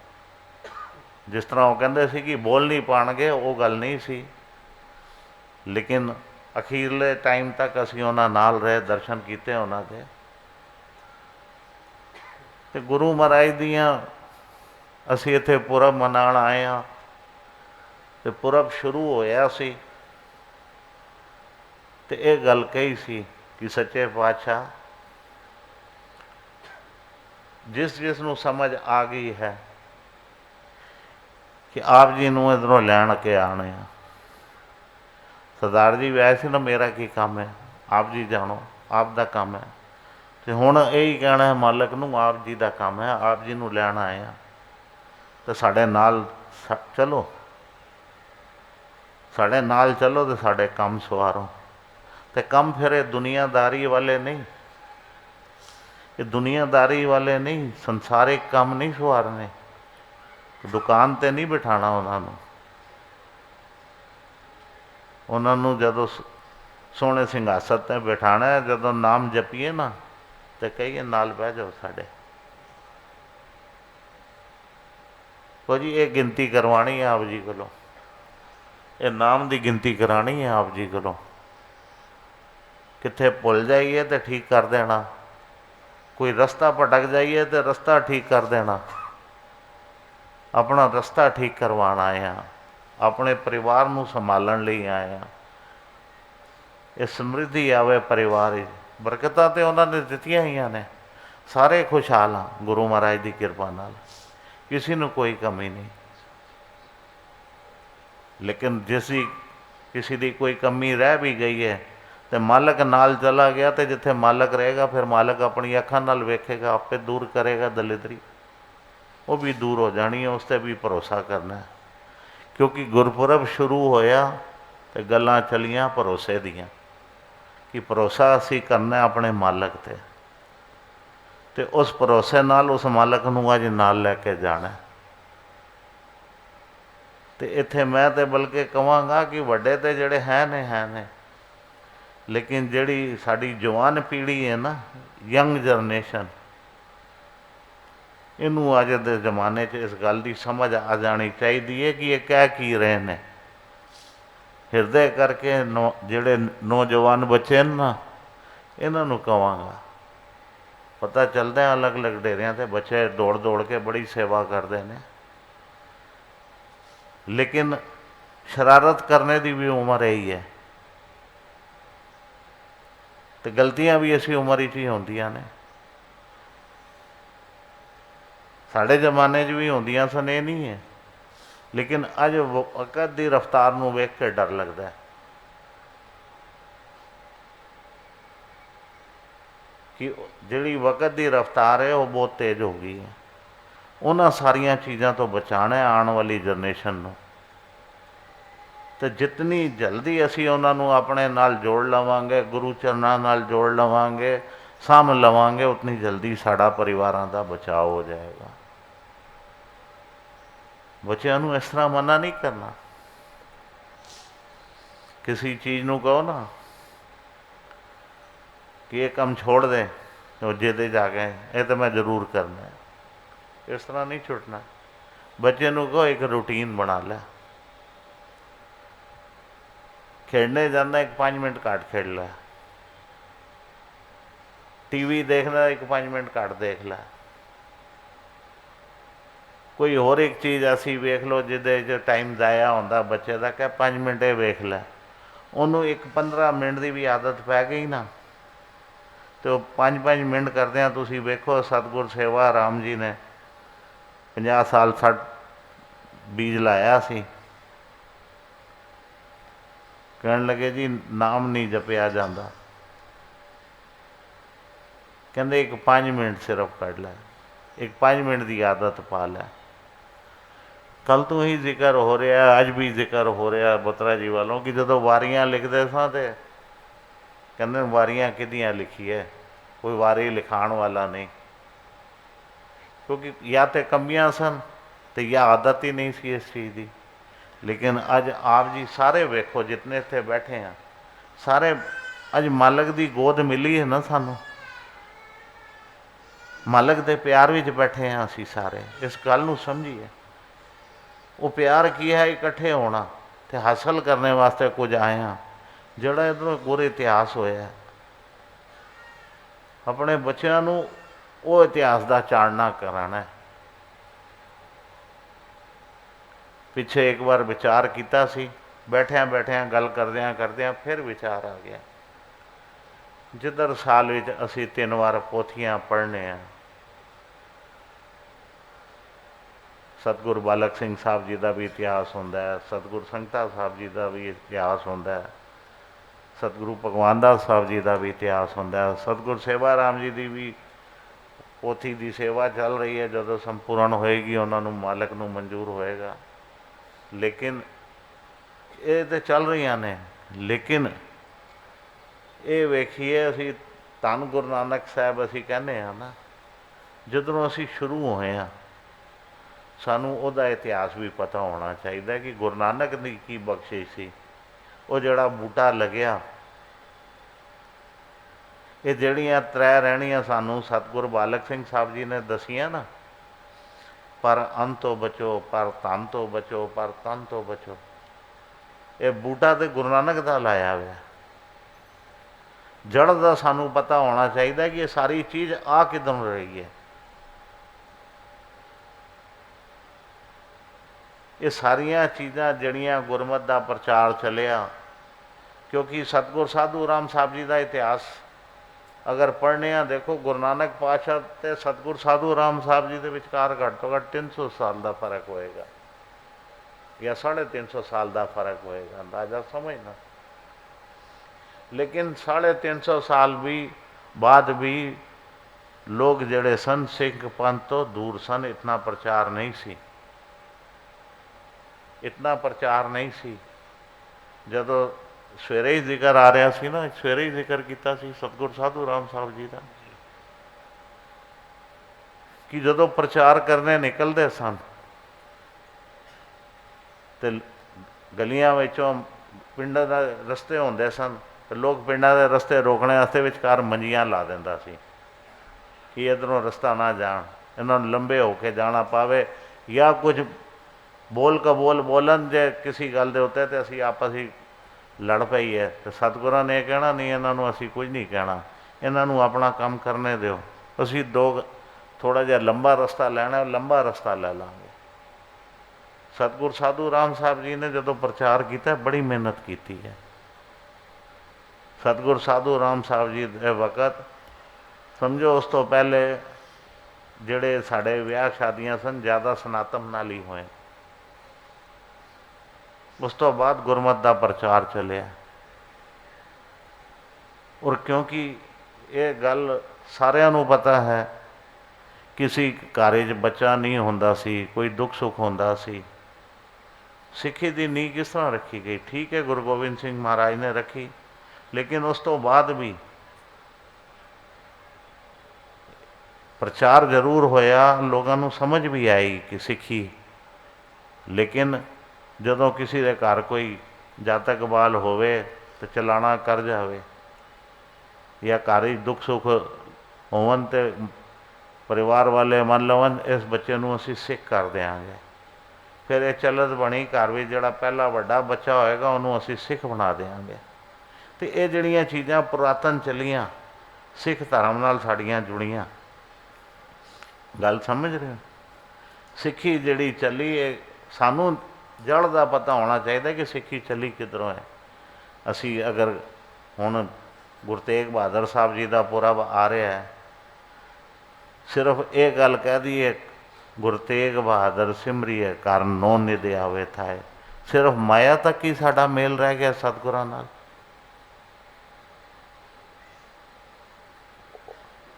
ਜਿਸ ਤਰ੍ਹਾਂ ਉਹ ਕਹਿੰਦੇ ਸੀ ਕਿ ਬੋਲ ਨਹੀਂ ਪਾਉਣਗੇ, ਉਹ ਗੱਲ ਨਹੀਂ ਸੀ। ਲੇਕਿਨ ਅਖੀਰਲੇ ਟਾਈਮ ਤੱਕ ਅਸੀਂ ਉਹਨਾਂ ਨਾਲ ਰਹੇ, ਦਰਸ਼ਨ ਕੀਤੇ ਉਹਨਾਂ ਦੇ। ਅਤੇ ਗੁਰੂ ਮਹਾਰਾਜ ਦੀਆਂ ਅਸੀਂ ਇੱਥੇ ਪੁਰਬ ਮਨਾਉਣ ਆਏ ਹਾਂ। ਅਤੇ ਪੁਰਬ ਸ਼ੁਰੂ ਹੋਇਆ ਸੀ ਅਤੇ ਇਹ ਗੱਲ ਕਹੀ ਸੀ ਕਿ ਸੱਚੇ ਪਾਤਸ਼ਾਹ ਜਿਸ ਨੂੰ ਸਮਝ ਆ ਗਈ ਹੈ ਕਿ ਆਪ ਜੀ ਨੂੰ ਇੱਧਰੋਂ ਲੈਣ ਕੇ ਆਉਣੇ ਆ। ਸਰਦਾਰ ਜੀ ਵੈਸੇ ਨਾ ਮੇਰਾ ਕੀ ਕੰਮ ਹੈ, ਆਪ ਜੀ ਜਾਣੋ, ਆਪ ਦਾ ਕੰਮ ਹੈ। ਅਤੇ ਹੁਣ ਇਹੀ ਕਹਿਣਾ ਹੈ ਮਾਲਕ ਨੂੰ, ਆਪ ਜੀ ਦਾ ਕੰਮ ਹੈ, ਆਪ ਜੀ ਨੂੰ ਲੈਣ ਆਏ ਆ ਅਤੇ ਸਾਡੇ ਨਾਲ ਚਲੋ, ਸਾਡੇ ਨਾਲ ਚਲੋ ਅਤੇ ਸਾਡੇ ਕੰਮ ਸਵਾਰੋ। ਅਤੇ ਕੰਮ ਫਿਰ ਇਹ ਦੁਨੀਆਦਾਰੀ ਵਾਲੇ ਨਹੀਂ, ਇਹ ਦੁਨੀਆਦਾਰੀ ਵਾਲੇ ਨਹੀਂ, ਸੰਸਾਰਿਕ ਕੰਮ ਨਹੀਂ ਸਵਾਰਨੇ। ਦੁਕਾਨ 'ਤੇ ਨਹੀਂ ਬਿਠਾਉਣਾ ਉਹਨਾਂ ਨੂੰ ਜਦੋਂ ਸੋਹਣੇ ਸਿੰਘਾਸਨ 'ਤੇ ਬਿਠਾਉਣਾ, ਜਦੋਂ ਨਾਮ ਜਪੀਏ ਨਾ ਅਤੇ ਕਹੀਏ ਨਾਲ ਬਹਿ ਜਾਓ ਸਾਡੇ। ਕਹੋ ਜੀ ਇਹ ਗਿਣਤੀ ਕਰਵਾਉਣੀ ਹੈ ਆਪ ਜੀ ਕੋਲੋਂ, ਇਹ ਨਾਮ ਦੀ ਗਿਣਤੀ ਕਰਾਉਣੀ ਹੈ ਆਪ ਜੀ ਕੋਲੋਂ। ਕਿੱਥੇ ਭੁੱਲ ਜਾਈਏ ਤਾਂ ਠੀਕ ਕਰ ਦੇਣਾ, ਕੋਈ ਰਸਤਾ ਭਟਕ ਜਾਈਏ ਤਾਂ ਰਸਤਾ ਠੀਕ ਕਰ ਦੇਣਾ। ਆਪਣਾ ਰਸਤਾ ਠੀਕ ਕਰਵਾਉਣ ਆਏ ਹਾਂ, ਆਪਣੇ ਪਰਿਵਾਰ ਨੂੰ ਸੰਭਾਲਣ ਲਈ ਆਏ ਹਾਂ। ਇਹ ਸਮਰਿੱਧੀ ਆਵੇ ਪਰਿਵਾਰ ਵਿੱਚ, ਬਰਕਤਾਂ ਤਾਂ ਉਹਨਾਂ ਨੇ ਦਿੱਤੀਆਂ ਹੋਈਆਂ ਨੇ, ਸਾਰੇ ਖੁਸ਼ਹਾਲ ਹਾਂ ਗੁਰੂ ਮਹਾਰਾਜ ਦੀ ਕਿਰਪਾ ਨਾਲ, ਕਿਸੇ ਨੂੰ ਕੋਈ ਕਮੀ ਨਹੀਂ। ਲੇਕਿਨ ਕਿਸੇ ਦੀ ਕੋਈ ਕਮੀ ਰਹਿ ਵੀ ਗਈ ਹੈ ਤੇ ਮਾਲਕ ਨਾਲ ਚਲਾ ਗਿਆ, ਤੇ ਜਿੱਥੇ ਮਾਲਕ ਰਹੇਗਾ ਫਿਰ ਮਾਲਕ ਆਪਣੀ ਅੱਖਾਂ ਨਾਲ ਵੇਖੇਗਾ, ਆਪੇ ਦੂਰ ਕਰੇਗਾ ਦਲਿਦਰੀ, ਉਹ ਵੀ ਦੂਰ ਹੋ ਜਾਣੀ ਹੈ। ਉਸ 'ਤੇ ਵੀ ਭਰੋਸਾ ਕਰਨਾ, ਕਿਉਂਕਿ ਗੁਰਪੁਰਬ ਸ਼ੁਰੂ ਹੋਇਆ ਤੇ ਗੱਲਾਂ ਚੱਲੀਆਂ ਭਰੋਸੇ ਦੀਆਂ ਕਿ ਭਰੋਸਾ ਅਸੀਂ ਕਰਨਾ ਆਪਣੇ ਮਾਲਕ 'ਤੇ, ਅਤੇ ਉਸ ਭਰੋਸੇ ਨਾਲ ਉਸ ਮਾਲਕ ਨੂੰ ਅੱਜ ਨਾਲ ਲੈ ਕੇ ਜਾਣਾ। ਅਤੇ ਇੱਥੇ ਮੈਂ ਤਾਂ ਬਲਕਿ ਕਹਾਂਗਾ ਕਿ ਵੱਡੇ ਤਾਂ ਜਿਹੜੇ ਹੈ ਨੇ, ਲੇਕਿਨ ਜਿਹੜੀ ਸਾਡੀ ਜਵਾਨ ਪੀੜ੍ਹੀ ਹੈ ਨਾ, ਯੰਗ ਜਨਰੇਸ਼ਨ, ਇਹਨੂੰ ਅੱਜ ਦੇ ਜ਼ਮਾਨੇ 'ਚ ਇਸ ਗੱਲ ਦੀ ਸਮਝ ਆ ਜਾਣੀ ਚਾਹੀਦੀ ਹੈ ਕਿ ਇਹ ਕਹਿ ਕੀ ਰਹੇ ਨੇ। ਹਿਰਦੇ ਕਰਕੇ ਜਿਹੜੇ ਨੌਜਵਾਨ ਬੱਚੇ ਨੇ ਨਾ, ਇਹਨਾਂ ਨੂੰ ਕਹਾਂਗਾ, ਪਤਾ ਚੱਲਦਾ ਅਲੱਗ ਅਲੱਗ ਡੇਰਿਆਂ 'ਤੇ ਬੱਚੇ ਦੌੜ ਦੌੜ ਕੇ ਬੜੀ ਸੇਵਾ ਕਰਦੇ ਨੇ, ਲੇਕਿਨ ਸ਼ਰਾਰਤ ਕਰਨੇ ਦੀ ਵੀ ਉਮਰ ਇਹੀ ਹੈ, ਅਤੇ ਗਲਤੀਆਂ ਵੀ ਇਸੇ ਉਮਰ ਵਿੱਚ ਹੀ ਹੁੰਦੀਆਂ ਨੇ। ਸਾਡੇ ਜ਼ਮਾਨੇ 'ਚ ਵੀ ਹੁੰਦੀਆਂ ਸਨ, ਇਹ ਨਹੀਂ ਹੈ, ਲੇਕਿਨ ਅੱਜ ਵਕਤ ਦੀ ਰਫਤਾਰ ਨੂੰ ਵੇਖ ਕੇ ਡਰ ਲੱਗਦਾ ਕਿ ਜਿਹੜੀ ਵਕਤ ਦੀ ਰਫਤਾਰ ਹੈ ਉਹ ਬਹੁਤ ਤੇਜ਼ ਹੋ ਗਈ ਹੈ। ਉਹਨਾਂ ਸਾਰੀਆਂ ਚੀਜ਼ਾਂ ਤੋਂ ਬਚਾਉਣਾ ਆਉਣ ਵਾਲੀ ਜਨਰੇਸ਼ਨ ਨੂੰ, ਅਤੇ ਜਿਤਨੀ ਜਲਦੀ ਅਸੀਂ ਉਹਨਾਂ ਨੂੰ ਆਪਣੇ ਨਾਲ ਜੋੜ ਲਵਾਂਗੇ, ਗੁਰੂ ਚਰਨਾਂ ਨਾਲ ਜੋੜ ਲਵਾਂਗੇ, ਸਾਂਭ ਲਵਾਂਗੇ, ਉਤਨੀ ਜਲਦੀ ਸਾਡਾ ਪਰਿਵਾਰਾਂ ਦਾ ਬਚਾਅ ਹੋ ਜਾਏਗਾ। ਬੱਚਿਆਂ ਨੂੰ ਇਸ ਤਰ੍ਹਾਂ ਮਨਾ ਨਹੀਂ ਕਰਨਾ। ਕਿਸੇ ਚੀਜ਼ ਨੂੰ ਕਹੋ ਨਾ ਕਿ ਇਹ ਕੰਮ ਛੋੜ ਦੇ, ਉਹ ਜਿਹਦੇ ਜਾ ਕੇ ਇਹ ਤਾਂ ਮੈਂ ਜ਼ਰੂਰ ਕਰਨਾ, ਇਸ ਤਰ੍ਹਾਂ ਨਹੀਂ ਛੁੱਟਣਾ। बच्चे नूं कहो एक रूटीन बना लै, खेडने जाना एक 5 मिनट घट खेड लै, टीवी देखना एक 5 मिनट घट देख लै, कोई होर एक चीज़ ऐसी वेख लो जिहदे टाइम जाया होंदा बच्चे का, कह 5 मिनट ये वेख लै, उन्होंने एक 15 मिनट की भी आदत पै गई ना, तो 5-5 मिनट करदे तुसीं वेखो सतगुर सेवा राम जी ने 50 साल 60 बीज लाया सी, कहन लगे जी नाम नहीं जपिया जाता, कहते एक 5 मिनट सिर्फ कढ़ लै, एक 5 मिनट की आदत पा लै। कल तो ही जिक्र हो रहा, अज भी जिक्र हो रहा बत्रा जी वालों कि जो वारियां लिखते सा तो कहते वारियां किदियां लिखी है, कोई वारी लिखाण वाला नहीं, क्योंकि या तो कमियां सन तो या आदत ही नहीं सी इस चीज़ की। लेकिन अज आप जी सारे वेखो जितने इत्थे बैठे हैं सारे अज मालक की गोद मिली है ना, सानू मालक के प्यार में बैठे हैं असी सारे, इस गल नूं समझिए। वो प्यार की है, इकट्ठे होना तो हासिल करने वास्ते कुछ आए हैं। जोड़ा इधरों पूरे इतिहास होया, अपने बच्चों नूं वो इतिहास का चानना कराना है। पिछे एक बार विचार किया सी, बैठिया बैठिया गल करदियां करदियां फिर विचार आ गया, जिधर साल विच असी 3 बार पोथियां पढ़ने हैं। सतगुरु बालक सिंह साहब जी का भी इतिहास होंदा है, सतगुरु संगता साहब जी का भी इतिहास होंदा है, सतगुरु भगवान दास साहब जी का भी इतिहास होंदा है, सतगुरु सेवा राम जी की भी पोथी की सेवा चल रही है, जो संपूर्ण होएगी उन्होंने मालक नूं मंजूर होएगा। लेकिन ये तो चल रही ने, लेकिन ये वेखिए असी धन गुरु नानक साहब असी कहने हैं ना, जदों असी शुरू होए हैं सानू उहदा इतिहास भी पता होना चाहिए कि गुरु नानक की की बख्शिश सी। वो जड़ा बूटा लग्या, ये जड़ियाँ 3 रहनियाँ सानू सतगुरु बालक सिंह साहब जी ने दसियां ना, पर अन तो बचो, पर धन तो बचो, पर तन तो बचो। ये बूटा तो गुरु नानक का लाया हुआ, जड़ का सानू पता होना चाहिए कि ये सारी चीज़ आ किदों रही है। ये सारिया चीज़ां जड़ियाँ गुरमत का प्रचार चलिया, क्योंकि सतगुर साधू राम साहब जी का इतिहास अगर पढ़ने आ, देखो गुरु नानक पातशाह ते सतगुर साधू राम साहब जी के विचकार घट तो घट 300 साल का फर्क होएगा या 350 साल का फर्क होएगा, अंदाजा समझना। लेकिन 350 साल भी बाद भी लोग जड़े सन सिख पंथ तो दूर सन, इतना प्रचार नहीं सी, इतना प्रचार नहीं सी। जदों सवेरे ही जिक्र आ रहा सी ना, सवेरे ही जिक्र किया सतगुर साधू राम साहब जी का कि जदों प्रचार करने निकलते सन तो गलियां विचों पिंडां दे रस्ते होंदे सन, तो लोग पिंडां दे रस्ते रोकने वास्ते विचकार मंजियां ला दिंदा सी कि इधरों रस्ता ना जान, इन्होंने लंबे होके जाना पावे, या कुछ बोल कबोल बोलन जे किसी गल दे उत्ते ते असीं आपस ही लड़ पई है, तो सतगुरां ने कहना नहीं इन्हों असीं कुछ नहीं कहना, इन्हों अपना काम करने दो, असीं दो थोड़ा जिहा लंबा रस्ता लैना, लंबा रस्ता लै लांगे। सतगुर साधू राम साहब जी ने जो प्रचार किया बड़ी मेहनत की है। सतगुर साधू राम साहब जी के वक़्त समझो उस तो पहले जिहड़े साडे विआह शादियां सन ज़्यादा सनातन नाल ही होए, उस तो बाद गुरमत का प्रचार चलिया। और क्योंकि ये गल सारिਆਂ ਨੂੰ पता है, किसी घर च बच्चा नहीं होंदा सी, कोई दुख सुख होंदा सी, सिक्खी की नींह किस तरह रखी गई? ठीक है गुरु गोबिंद सिंह महाराज ने रखी, लेकिन उस तो बाद भी प्रचार जरूर होया, लोगों को समझ भी आई कि सिक्खी, लेकिन जदों किसी के घर कोई जातक बाल होवे तो चलाना कर जावे, या घर दुख सुख होवन तो परिवार वाले मन लवन इस बच्चे नूं असीं सिख कर देंगे, फिर ये चलत बनी घर में जिहड़ा पहला वड्डा बच्चा होएगा उन्होंने असीं सिख बना देंगे। तो ये जिहड़ियां चीज़ां पुरातन चलियां सिख धर्म नाल साड़ियां जुड़ियां, गल समझ रहे हो? सिक्खी जिहड़ी चली है सानू जड़ का पता होना चाहिए कि सिक्खी चली किधरों है। असी अगर हुण गुरु तेग बहादुर साहब जी का पुरब आ रहा है, सिर्फ ये गल कह दी है गुरु तेग बहादुर सिमरिए कारण नो निधि आवे थाए, सिर्फ माया तक ही साडा मेल रह गया सतगुरां नाल।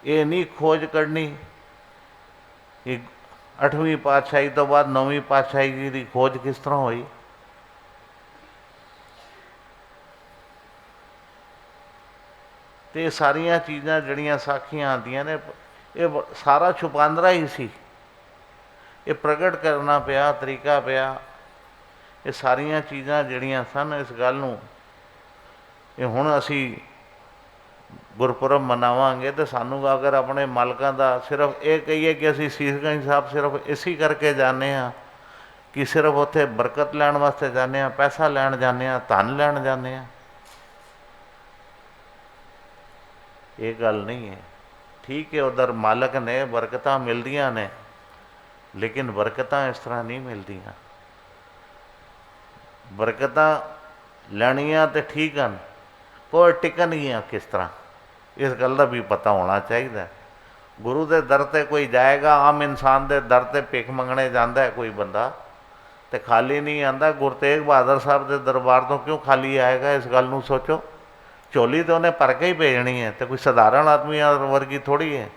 ये नहीं खोज कढ़नी कि 8वीं पातशाही तो बाद 9वीं पातशाही की खोज किस तरह हुई। तो ये सारिया चीज़ां जड़ियाँ साखियाँ आदियाँ ने ये सारा छुपांदरा ही सी, ये प्रगट करना पिया तरीका पिया। ये सारिया चीज़ां जड़ियाँ सन इस गल नूं ये हुण असी गुरपुरब मनावांगे तो सानू अगर अपने मालकां दा सिर्फ ये कहिए कि असी सीसगंज साहब सिर्फ इसी करके जाने कि सिर्फ उत्थे बरकत लैण वास्ते जाने, पैसा लैण जाने, धन लैण जाने, ये गल नहीं है। ठीक है उधर मालक ने बरकत मिलदियां ने, लेकिन बरकत इस तरह नहीं मिलदियां। बरकत लैनियां तो ठीक हैं, पर टिकणगियां किस तरह, इस गल का भी पता होना चाहिए। गुरु के दर ते कोई जाएगा, आम इंसान के दर ते भिख मंगने जाता है कोई बंदा तो खाली नहीं आता। गुरु तेग बहादुर साहब के दरबार तो क्यों खाली आएगा, इस गल नूं सोचो। झोली तो उन्हें भर के ही भेजनी है, तो कोई साधारण आदमी वर्गी थोड़ी है।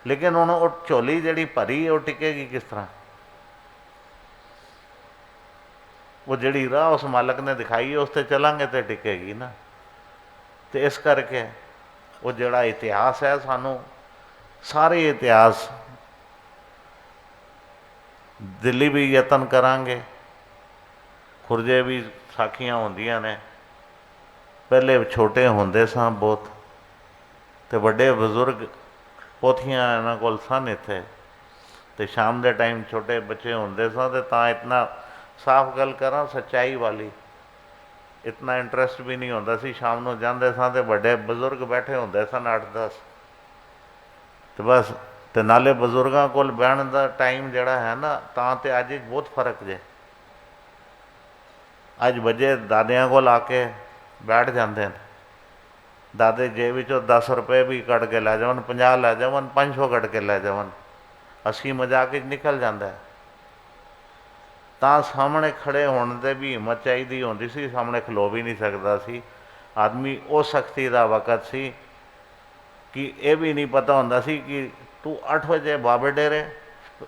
लेकिन हुण वो झोली जिहड़ी भरी है वो टिकेगी किस तरह। वो जिहड़ी राह उस मालक ने दिखाई है उस ते चलांगे तो टिकेगी ना। तो इस करके वो जिहड़ा इतिहास है सानू सारे इतिहास दिल्ली भी यतन करांगे, खुरजे भी साखियां होंदियां ने। पहले छोटे होंदे सां बहुत, तो बड़े बजुर्ग पोथियां इन्हां कोल सन इत्थे, तो शाम के टाइम छोटे बच्चे होंदे सन तो तां इतना साफ गल करा सच्चाई वाली इतना इंटरस्ट भी नहीं होंदा सी। शाम नूं जांदे सां ते बड़े बजुर्ग बैठे होंदे सन 8-10, तो बस तो नाले बजुर्गों कोल बहन का टाइम जड़ा है ना, तां ते अज बहुत फर्क जे। अज बजे दादियां कोल आके बैठ जाते हैं, दादे जेब विचों 10 रुपए भी कट के लै जावन, 50 लै जावन, 500 कट के लै जावन, हसी मजाक निकल जाता है। तां सामने खड़े होने ते भी हिम्मत चाहिदी होंदी सी, सामने खलो भी नहीं सकता सी आदमी। वो सख्ती का वक़्त सी कि यह भी नहीं पता होंदा सी कि तू 8 बजे बाबे डेरे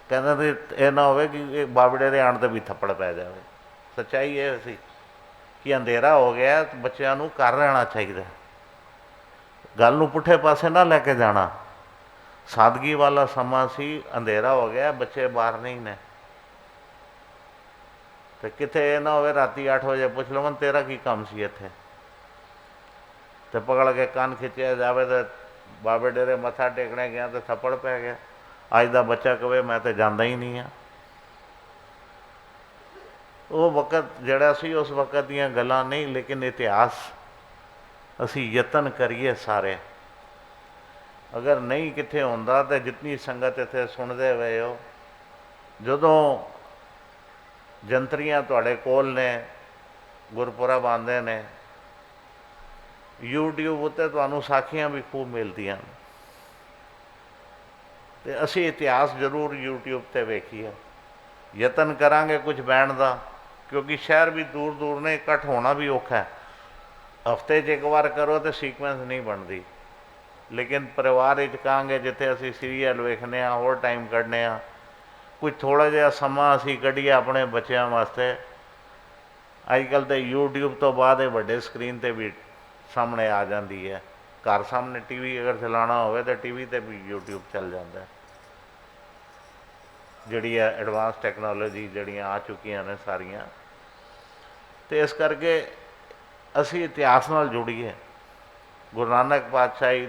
कहते थे, यह ना हो कि बाबे डेरे आने तो भी थप्पड़ पै जाए। सच्चाई ये सी कि अंधेरा हो गया तो बच्चों को घर रहना चाहिए, गल नूं पुठे पासे ना लैके जाना। सादगी वाला समा सी, अंधेरा हो गया बच्चे बाहर नहीं ने, तो कितने ये ना हो राती 8 बजे पुछ लवन तेरा की काम सी इत्थे, तो पकड़ के कान खिंचया जाए तो बाबे डेरे मत्था टेकने गया तो थप्पड़ पै गया। अज का बच्चा कहे मैं तो जाता ही नहीं हाँ। वो वक़्त जड़ा सी उस वक़्त दीयां गल्लां नहीं, लेकिन इतिहास असी यतन करिए सारे। अगर नहीं कित्थे होंदा तो जितनी संगत इत्थे सुनते हुए हो, जदों जंतरियां तुहाडे कोल ने गुरपुरब आंदे ने, यूट्यूब उत्ते तुहानूं साखियां भी खूब मिलदियां। तो असी इतिहास जरूर यूट्यूब ते वेखीए, यतन करांगे कुछ बैण का, क्योंकि शहर भी दूर दूर ने, इकट्ठ होना भी औखा है। हफ्ते च एक बार करो तो सीक्वेंस नहीं बनती, लेकिन परिवार कहांगे जिथे असी सीरीयल वेखने होर टाइम कढ़ने कुछ थोड़ा जिहा समा असी कढ़ीए अपने बच्चों वास्ते। अजकल तो यूट्यूब तो बाद ये वड्डे स्क्रीन ते भी सामने आ जाती है। घर सामने टीवी अगर चलाना हो तो टीवी ते भी यूट्यूब चल जाता है। जिहड़ी एडवांस टैक्नोलॉजी जड़ियाँ आ चुकियां ने सारियां, तो इस करके असी इतिहास नाल जुड़ीए। गुरु नानक पातशाही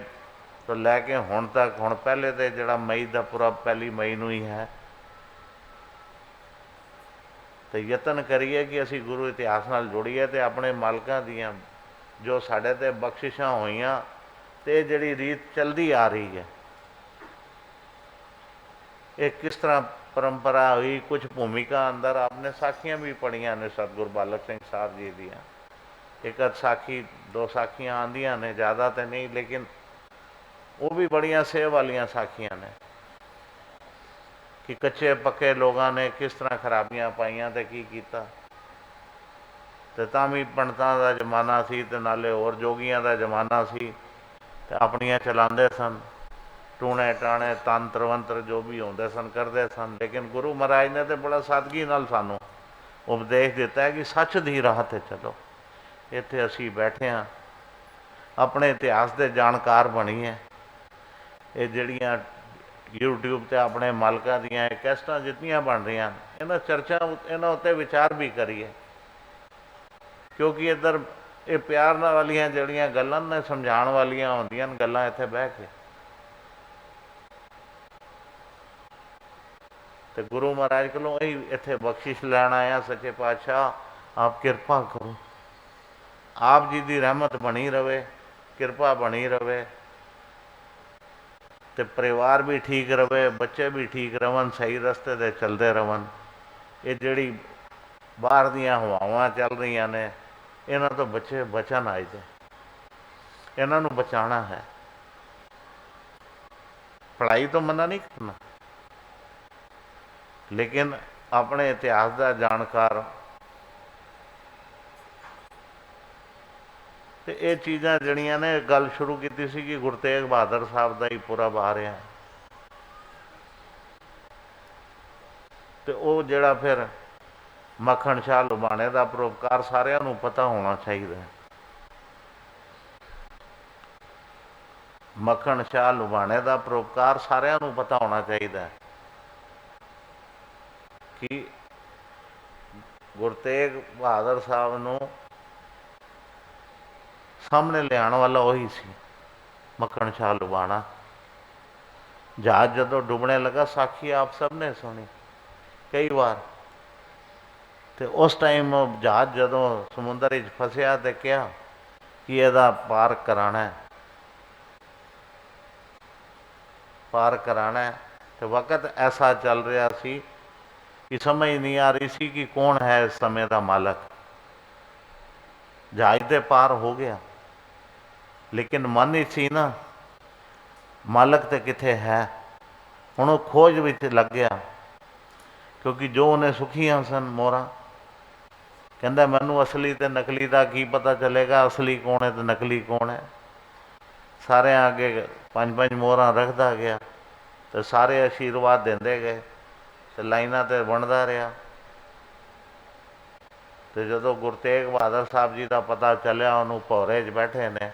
तो लैके हुण तक, हुण पहले तो जिहड़ा मई का पुरब 1 मई नूं ही है, तो यतन करिए कि असी गुरु इतिहास नाल जुड़ीए तो अपने मालकां दियां जो साढ़े ते बख्शिशां होईयां ते जिहड़ी रीत चलती आ रही है, ये किस तरह परंपरा हुई। कुछ भूमिका अंदर आपने साखियां भी पढ़िया ने सतगुरु बालक सिंह साहब जी दियां, एक अध साखी दो साखियां आंदियां ने, ज़्यादा तो नहीं, लेकिन वो भी बड़िया सेह वालियां साखियां ने कि कच्चे पक्के लोगों ने किस तरह खराबियां पाइयां ते की कीता। ते तां भी पंडितां दा जमाना सी ते नाले होर जोगियां दा जमाना सी ते अपनियां चलांदे सन, टूणे टाणे तंत्र वंत्र जो भी होंदे सन करते सन। लेकिन गुरु महाराज ने तो बड़ा सादगी नाल सानू उपदेश दिता है कि सच दी राह ते चलो। इत्थे असी बैठे हाँ, अपने इतिहास के जानकार बनीए। ये जड़ियाँ यूट्यूब ते अपने मालकां दियां कैसटां जितनियां बन रही इन्हां चर्चा इन्हां उत्ते विचार भी करिए, क्योंकि इधर ये प्यार वालियां जड़ियां गल्लां ने समझाण वालियां होंदियां गल्लां इत्थे बह के। तो गुरु महाराज कोलों यही इत्थे बख्शिश लैण आया, सच्चे पातशाह आप किरपा करो, आप जी की रहमत बनी रवे, किरपा बनी रवे, तो परिवार भी ठीक रवे, बच्चे भी ठीक रहन, सही रस्ते ते चलते रहन। ये जिहड़ी बाहर दियां हवावां चल रही ने इन्हां तो बच्चे बचन आए थे, इन्हां नूं बचाना है। पढ़ाई तो मना नहीं करना, लेकिन अपने इतिहास का जानकार तो ये चीज़ां जड़ियां ने गल शुरू की सी कि गुरु तेग बहादुर साहब का ही पूरा आ रहा, तो वो जड़ा फिर मक्खण शाह लुबाणे का परोपकार सारिਆਂ ਨੂੰ पता होना चाहिए। मक्खण शाह लुबाणे का परोपकार सारिਆਂ ਨੂੰ पता होना चाहिए कि गुरु तेग बहादुर साहब ਨੂੰ सामने लियाण वाला वही सी, मक्खण शाह लुबाणा। जहाज जदों डुबने लगा, साखी आप सब ने सुनी कई बार। तो उस टाइम जहाज जदों समुद्र फसिया तो क्या कि यदा पार कराना है, पार कराना है। तो वक्त ऐसा चल रहा सी कि समझ नहीं आ रही सी कि कौन है इस समय का मालक। जहाज तो पार हो गया, लेकिन मन ही सी ना मालक तो किथे है। हुण खोज विच लग गया, क्योंकि जो उन्हें सुखियां सन मोहरा, कहंदा मैनू असली ते नकली का की पता चलेगा, असली कौन है तो नकली कौन है। सारे आगे 5-5 मोहरा रखता गया, तो सारे आशीर्वाद देंदे गए, तो लाइनां ते बनता रहा। तो जो गुरु तेग बहादुर साहब जी का पता चलिया, उन्होंने भौरे च बैठे ने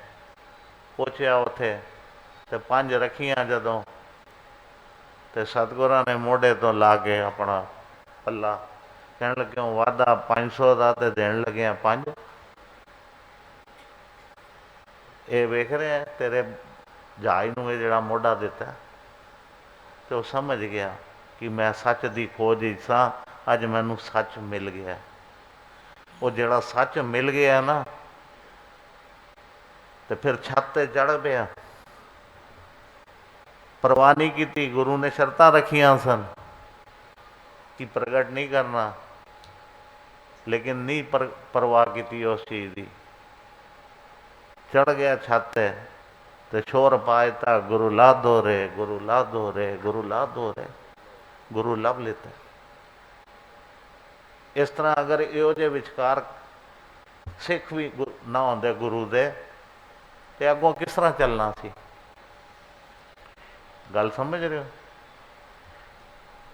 पहुँचा उत्थे, तो 5 रखियां जदों, तो सतगुरां ने मोढे तो ला के अपना पल्ला कहण लगे वाधा 500 का तो देण लगे 5। ये वेख रहे हैं तेरे जहाज नूं जिहड़ा मोढा दिता। तो समझ गया कि मैं सच की खोज ही सा, अज मैनू सच मिल गया। वो जिहड़ा सच मिल गया ना, तो फिर छत ते चढ़ पिया, परवाह नहीं की। गुरु ने शर्तां रखियां सन कि प्रगट नहीं करना, लेकिन नहीं परवाह की उस चीज़ की। चढ़ गया छत ते, तो शोर पाता गुरु लादो रे, गुरु लादो रे, गुरु लादो रे, गुरु लभ लेता। इस तरह अगर इहो जे विचकार सिख भी ना होंदे गुरु दे, तो अगों किस तरह चलना सी। गल समझ रहे हो?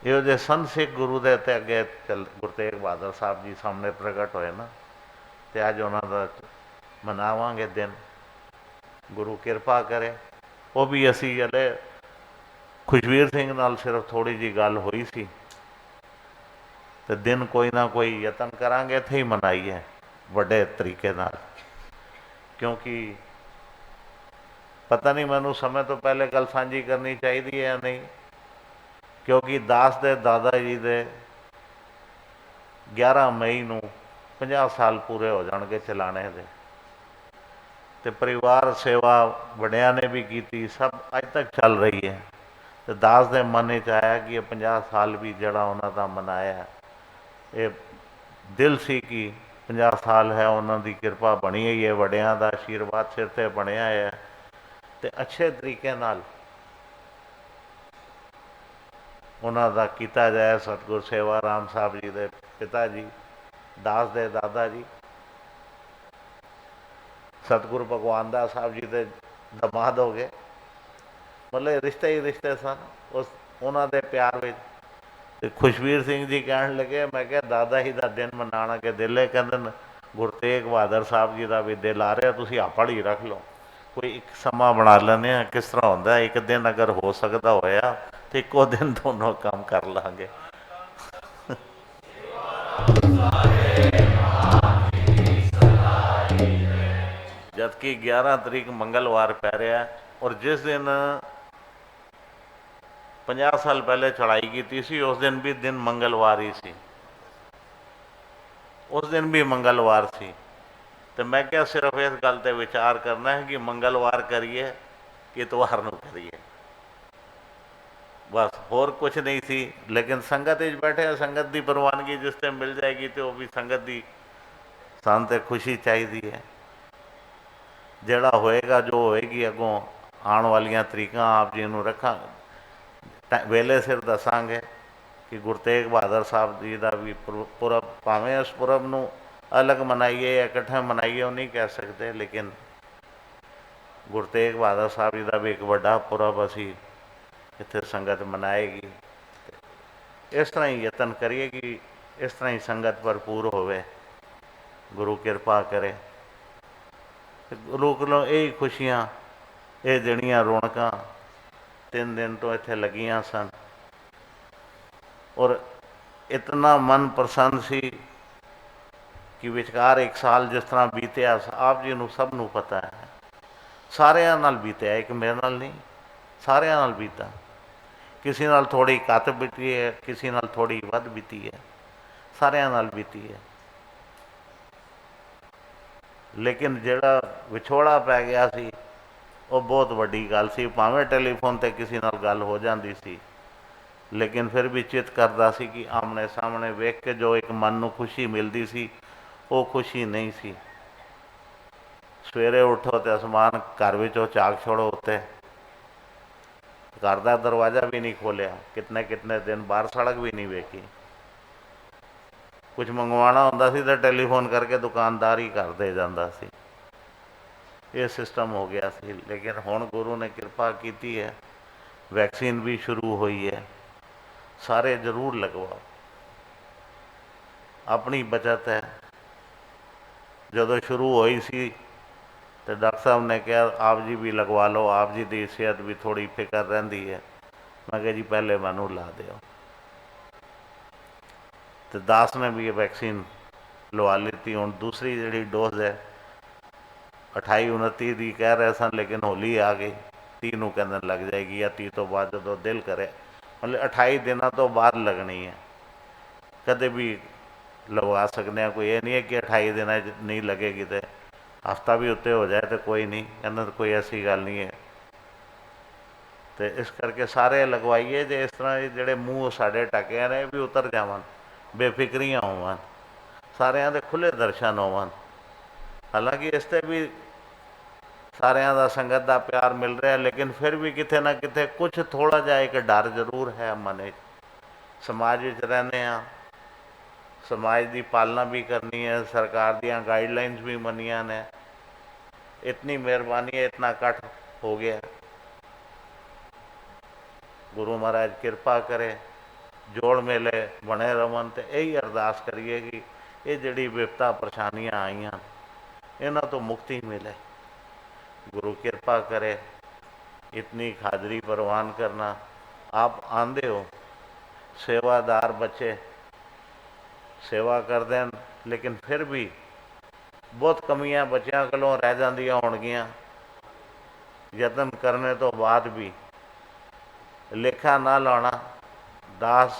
इहो जे संत सिख गुरु दे ते अगे चल गुरु तेग बहादुर साहब जी सामने प्रगट होए ना, तो अज उन्हों का मनावांगे दिन। गुरु किरपा करे। वो भी असी हले खुशवीर सिंह नाल सिर्फ थोड़ी जी गल हुई सी, तो दिन कोई ना कोई यतन करांगे इत्थे ही मनाइए बड़े तरीके नाल, क्योंकि पता नहीं मैनू समय तो पहले गल साझी करनी चाहिए या नहीं, क्योंकि दास दे दादा जी दे 11 ਮਈ ਨੂੰ 50 ਸਾਲ ਪੂਰੇ ਹੋ ਜਾਣਗੇ ਚਲਾਣੇ ਦੇ। ਤੇ ਪਰਿਵਾਰ ਸੇਵਾ ਵੱਡਿਆਂ ਨੇ ਵੀ ਕੀਤੀ, ਸਭ ਅੱਜ ਤੱਕ ਚੱਲ ਰਹੀ ਹੈ। ਤੇ ਦਾਸ ਦੇ ਮਨ ਵਿੱਚ ਆਇਆ ਕਿ ਇਹ 50 ਸਾਲ ਵੀ ਜਿਹੜਾ ਉਹਨਾਂ ਦਾ ਮਨਾਇਆ, ਇਹ ਦਿਲ ਸੀ ਕਿ 50 ਸਾਲ ਹੈ, ਉਹਨਾਂ ਦੀ ਕਿਰਪਾ ਬਣੀ ਹੋਈ ਹੈ, ਵੱਡਿਆਂ ਦਾ ਆਸ਼ੀਰਵਾਦ ਸਿਰ 'ਤੇ ਬਣਿਆ ਹੈ। ਤੇ ਅੱਛੇ ਤਰੀਕੇ ਨਾਲ ਉਹਨਾਂ ਦਾ ਕੀਤਾ ਜਾਏ। ਸਤਿਗੁਰ ਸੇਵਾ ਰਾਮ ਸਾਹਿਬ ਜੀ ਦੇ ਪਿਤਾ ਜੀ, ਦਾਸ ਦੇ ਦਾਦਾ ਜੀ, ਸਤਿਗੁਰੂ ਭਗਵਾਨ ਦਾਸ ਸਾਹਿਬ ਜੀ ਦੇ ਦਮਾਦ ਹੋ ਗਏ। ਮਤਲਬ ਰਿਸ਼ਤੇ ਹੀ ਰਿਸ਼ਤੇ ਸਨ ਉਸ ਉਹਨਾਂ ਦੇ ਪਿਆਰ ਵਿੱਚ। ਤੇ ਖੁਸ਼ਬੀਰ ਸਿੰਘ ਜੀ ਕਹਿਣ ਲੱਗੇ, ਮੈਂ ਕਿਹਾ ਦਾਦਾ ਜੀ ਦਾ ਦਿਨ ਮਨਾਉਣਾ ਕਿ ਦਿਲ ਹੈ? ਕਹਿੰਦੇ ਗੁਰੂ ਤੇਗ ਬਹਾਦਰ ਸਾਹਿਬ ਜੀ ਦਾ ਵੀ ਦਿਲ ਆ ਰਿਹਾ, ਤੁਸੀਂ ਆਪੜ ਹੀ ਰੱਖ ਲਓ, ਕੋਈ ਇੱਕ ਸਮਾਂ ਬਣਾ ਲੈਂਦੇ ਹਾਂ। ਕਿਸ ਤਰ੍ਹਾਂ ਹੁੰਦਾ, ਇੱਕ ਦਿਨ ਅਗਰ ਹੋ ਸਕਦਾ ਹੋਇਆ ਤੇ ਇੱਕੋ ਦਿਨ ਦੋਨੋਂ ਕੰਮ ਕਰ ਲਾਂਗੇ। ਜਦਕਿ 11 ਤਰੀਕ ਮੰਗਲਵਾਰ ਪੈ ਰਿਹਾ, ਔਰ ਜਿਸ ਦਿਨ 50 ਸਾਲ ਪਹਿਲੇ ਚੜ੍ਹਾਈ ਕੀਤੀ ਸੀ ਉਸ ਦਿਨ ਵੀ ਦਿਨ ਮੰਗਲਵਾਰ ਹੀ ਸੀ, ਉਸ ਦਿਨ ਵੀ ਮੰਗਲਵਾਰ ਸੀ। ਤੇ ਮੈਂ ਕਿਹਾ ਸਿਰਫ ਇਸ ਗੱਲ 'ਤੇ ਵਿਚਾਰ ਕਰਨਾ ਹੈ ਕਿ ਮੰਗਲਵਾਰ ਕਰੀਏ ਕਿ ਇਤਵਾਰ ਨੂੰ ਕਰੀਏ, ਬਸ ਹੋਰ ਕੁਛ ਨਹੀਂ ਸੀ। ਲੇਕਿਨ ਸੰਗਤ ਵਿੱਚ ਬੈਠੇ, ਸੰਗਤ ਦੀ ਪ੍ਰਵਾਨਗੀ ਜਿਸ 'ਤੇ ਮਿਲ ਜਾਏਗੀ ਤੇ ਉਹ ਵੀ ਸੰਗਤ ਦੀ ਸਾਨੂੰ ਤਾਂ ਖੁਸ਼ੀ ਚਾਹੀਦੀ ਹੈ। ਜਿਹੜਾ ਹੋਏਗਾ, ਜੋ ਹੋਏਗੀ ਅੱਗੋਂ ਆਉਣ ਵਾਲੀਆਂ ਤਰੀਕਾਂ ਆਪ ਜੀ ਨੂੰ ਰੱਖਾਂਗੇ, ਵੇਲੇ ਸਿਰ ਦੱਸਾਂਗੇ ਕਿ ਗੁਰੂ ਤੇਗ ਬਹਾਦਰ ਸਾਹਿਬ ਜੀ ਦਾ ਵੀ ਪੁਰਬ, ਭਾਵੇਂ ਉਸ ਪੁਰਬ ਨੂੰ ਅਲੱਗ ਮਨਾਈਏ ਜਾਂ ਇਕੱਠੇ ਮਨਾਈਏ ਉਹ ਨਹੀਂ ਕਹਿ ਸਕਦੇ, ਲੇਕਿਨ ਗੁਰੂ ਤੇਗ ਬਹਾਦਰ ਸਾਹਿਬ ਜੀ ਦਾ ਵੀ ਇੱਕ ਵੱਡਾ ਪੁਰਬ ਅਸੀਂ ਇੱਥੇ ਸੰਗਤ ਮਨਾਏਗੀ। ਇਸ ਤਰ੍ਹਾਂ ਹੀ ਯਤਨ ਕਰੀਏ ਕਿ ਇਸ ਤਰ੍ਹਾਂ ਹੀ ਸੰਗਤ ਭਰਪੂਰ ਹੋਵੇ, ਗੁਰੂ ਕਿਰਪਾ ਕਰੇ। ਗੁਰੂ ਕੋਲੋਂ ਇਹ ਖੁਸ਼ੀਆਂ, ਇਹ ਜਿਹੜੀਆਂ ਰੌਣਕਾਂ 3 ਦਿਨ ਤੋਂ ਇੱਥੇ ਲੱਗੀਆਂ ਸਨ, ਔਰ ਇਤਨਾ ਮਨ ਪ੍ਰਸੰਨ ਸੀ ਕਿ ਵਿਚਕਾਰ 1 ਸਾਲ ਜਿਸ ਤਰ੍ਹਾਂ ਬੀਤਿਆ, ਆਪ ਜੀ ਨੂੰ ਸਭ ਨੂੰ ਪਤਾ ਹੈ, ਸਾਰਿਆਂ ਨਾਲ ਬੀਤਿਆ, ਇੱਕ ਮੇਰੇ ਨਾਲ ਨਹੀਂ, ਸਾਰਿਆਂ ਨਾਲ ਬੀਤਾ। ਕਿਸੇ ਨਾਲ ਥੋੜ੍ਹੀ ਘੱਟ ਬੀਤੀ ਹੈ, ਕਿਸੇ ਨਾਲ ਥੋੜ੍ਹੀ ਵੱਧ ਬੀਤੀ ਹੈ, ਸਾਰਿਆਂ ਨਾਲ ਬੀਤੀ ਹੈ। ਲੇਕਿਨ ਜਿਹੜਾ ਵਿਛੋੜਾ ਪੈ ਗਿਆ ਸੀ ਉਹ ਬਹੁਤ ਵੱਡੀ ਗੱਲ ਸੀ। ਭਾਵੇਂ ਟੈਲੀਫੋਨ 'ਤੇ ਕਿਸੇ ਨਾਲ ਗੱਲ ਹੋ ਜਾਂਦੀ ਸੀ, ਲੇਕਿਨ ਫਿਰ ਵੀ ਚਿੱਤ ਕਰਦਾ ਸੀ ਕਿ ਆਮਣੇ ਸਾਹਮਣੇ ਵੇਖ ਕੇ ਜੋ ਇੱਕ ਮਨ ਨੂੰ ਖੁਸ਼ੀ ਮਿਲਦੀ ਸੀ, ਉਹ ਖੁਸ਼ੀ ਨਹੀਂ ਸੀ। ਸਵੇਰੇ ਉੱਠੋ ਤੇ ਅਸਮਾਨ ਘਰ ਵਿੱਚੋਂ ਝਾਕ ਛੋੜੋ ਉੱਤੇ, ਘਰ ਦਾ ਦਰਵਾਜ਼ਾ ਵੀ ਨਹੀਂ ਖੋਲ੍ਹਿਆ, ਕਿਤਨੇ ਦਿਨ ਬਾਹਰ ਸੜਕ ਵੀ ਨਹੀਂ ਵੇਖੀ। ਕੁਝ ਮੰਗਵਾਉਣਾ ਹੁੰਦਾ ਸੀ ਤਾਂ ਟੈਲੀਫੋਨ ਕਰਕੇ ਦੁਕਾਨਦਾਰ ਹੀ ਘਰ ਦੇ ਜਾਂਦਾ ਸੀ, ਇਹ ਸਿਸਟਮ ਹੋ ਗਿਆ ਸੀ। ਲੇਕਿਨ ਹੁਣ ਗੁਰੂ ਨੇ ਕਿਰਪਾ ਕੀਤੀ ਹੈ, ਵੈਕਸੀਨ ਵੀ ਸ਼ੁਰੂ ਹੋਈ ਹੈ, ਸਾਰੇ ਜ਼ਰੂਰ ਲਗਵਾਓ, ਆਪਣੀ ਬਚਤ ਹੈ। ਜਦੋਂ ਸ਼ੁਰੂ ਹੋਈ ਸੀ ਤੇ ਡਾਕਟਰ ਸਾਹਿਬ ਨੇ ਕਿਹਾ ਆਪ ਜੀ ਵੀ ਲਗਵਾ ਲਓ, ਆਪ ਜੀ ਦੀ ਸਿਹਤ ਵੀ ਥੋੜ੍ਹੀ ਫਿਕਰ ਰਹਿੰਦੀ ਹੈ। ਮੈਂ ਕਿਹਾ ਜੀ ਪਹਿਲੇ ਮੈਨੂੰ ਲਾ ਦਿਓ। ਤੇ ਦਾਸ ਨੇ ਵੀ ਇਹ ਵੈਕਸੀਨ ਲਵਾ ਲਿੱਤੀ। ਹੁਣ ਦੂਸਰੀ ਜਿਹੜੀ ਡੋਜ਼ ਹੈ 28 29 ਦੀ ਕਹਿ ਰਹੇ ਸਨ, ਲੇਕਿਨ ਹੋਲੀ ਆ ਗਈ, 30 ਨੂੰ ਕਹਿੰਦੇ ਲੱਗ ਜਾਏਗੀ, ਜਾਂ 30 ਤੋਂ ਬਾਅਦ ਜਦੋਂ ਦਿਲ ਕਰੇ, ਮਤਲਬ 28 ਦਿਨਾਂ ਤੋਂ ਬਾਅਦ ਲੱਗਣੀ ਹੈ। ਕਦੇ ਵੀ ਲਗਵਾ ਸਕਦੇ ਹਾਂ, ਕੋਈ ਇਹ ਨਹੀਂ ਹੈ ਕਿ 28 ਦਿਨਾਂ 'ਚ ਨਹੀਂ ਲੱਗੇਗੀ, ਤੇ ਹਫ਼ਤਾ ਵੀ ਉੱਤੇ ਹੋ ਜਾਏ ਤਾਂ ਕੋਈ ਨਹੀਂ, ਕਹਿੰਦਾ ਕੋਈ ਐਸੀ ਗੱਲ ਨਹੀਂ ਹੈ। ਤੇ ਇਸ ਕਰਕੇ ਸਾਰੇ ਲਗਵਾਈਏ, ਜੇ ਇਸ ਤਰ੍ਹਾਂ ਜਿਹੜੇ ਮੂੰਹ ਸਾਡੇ ਢੱਕਿਆ ਨੇ ਵੀ ਉਤਰ ਜਾਵਣ, ਬੇਫਿਕਰੀਆਂ ਹੋਵਣ, ਸਾਰਿਆਂ ਦੇ ਖੁੱਲ੍ਹੇ ਦਰਸ਼ਨ ਹੋਵਣ। ਹਾਲਾਂਕਿ ਇਸ 'ਤੇ ਵੀ ਸਾਰਿਆਂ ਦਾ ਸੰਗਤ ਦਾ ਪਿਆਰ ਮਿਲ ਰਿਹਾ, ਲੇਕਿਨ ਫਿਰ ਵੀ ਕਿਤੇ ਨਾ ਕਿਤੇ ਕੁਛ ਥੋੜ੍ਹਾ ਜਿਹਾ ਇੱਕ ਡਰ ਜ਼ਰੂਰ ਹੈ ਮਨ ਵਿੱਚ। ਸਮਾਜ ਵਿੱਚ ਰਹਿੰਦੇ ਹਾਂ, ਸਮਾਜ ਦੀ ਪਾਲਣਾ ਵੀ ਕਰਨੀ ਹੈ, ਸਰਕਾਰ ਦੀਆਂ ਗਾਈਡਲਾਈਨਸ ਵੀ ਮੰਨੀਆਂ ਨੇ। ਇਤਨੀ ਮਿਹਰਬਾਨੀ ਹੈ, ਇਤਨਾ ਇਕੱਠ ਹੋ ਗਿਆ, ਗੁਰੂ ਮਹਾਰਾਜ ਕਿਰਪਾ ਕਰੇ, ਜੋੜ ਮੇਲੇ ਬਣੇ ਰਹਿਣ। ਤੇ ਇਹੀ ਅਰਦਾਸ ਕਰੀਏ ਕਿ ਇਹ ਜਿਹੜੀ ਵਿਪਤਾ ਪਰੇਸ਼ਾਨੀਆਂ ਆਈਆਂ ਇਹਨਾਂ ਤੋਂ ਮੁਕਤੀ ਮਿਲੇ, ਗੁਰੂ ਕਿਰਪਾ करे। इतनी हाजरी परवान करना, आप आंदे हो, सेवादार बच्चे सेवा करते हैं, लेकिन फिर भी बहुत कमियां बच्चों कोलों रह जांदियां होणगियां। यतन करने तो बाद भी लेखा ना लाना। दास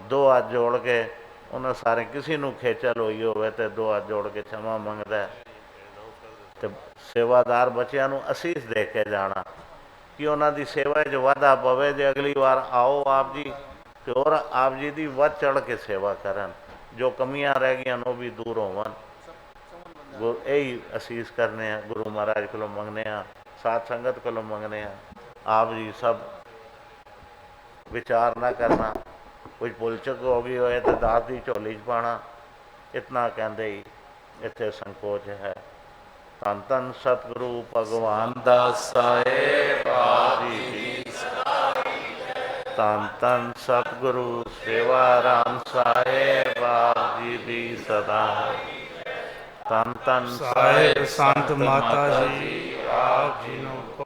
दो हाथ जोड़ के ਉਹਨਾਂ ਸਾਰੇ ਕਿਸੇ ਨੂੰ ਖੇਚਲ ਹੋਈ ਹੋਵੇ ਤੇ ਦੋ ਹੱਥ ਜੋੜ ਕੇ क्षमा ਮੰਗਦਾ ਤੇ ਸੇਵਾਦਾਰ ਬੱਚਿਆਂ ਨੂੰ ਅਸੀਸ ਦੇ ਕੇ ਜਾਣਾ ਕਿ ਉਹਨਾਂ ਦੀ ਸੇਵਾ 'ਚ ਵਾਧਾ ਪਵੇ ਜੇ ਅਗਲੀ ਵਾਰ ਆਓ ਆਪ ਜੀ ਤੇ ਹੋਰ ਆਪ ਜੀ ਦੀ ਵੱਧ ਚੜ੍ਹ ਕੇ ਸੇਵਾ ਕਰਨ ਜੋ ਕਮੀਆਂ ਰਹਿ ਗਈਆਂ ਉਹ ਵੀ ਦੂਰ ਹੋਵਣ यही असीस करने गुरु महाराज को मंगने साध संगत को मंगने आप जी सब विचार ना करना कुछ भुलचक हो गई हो तो दास की झोली च पाना इतना कहते ही इतने संकोच है धन धन सतगुरु भगवान दास साहेब जी धन धन सतगुरु सेवा राम साहेब जी दी सदा धन धन साहेब संत माता जी आप जी को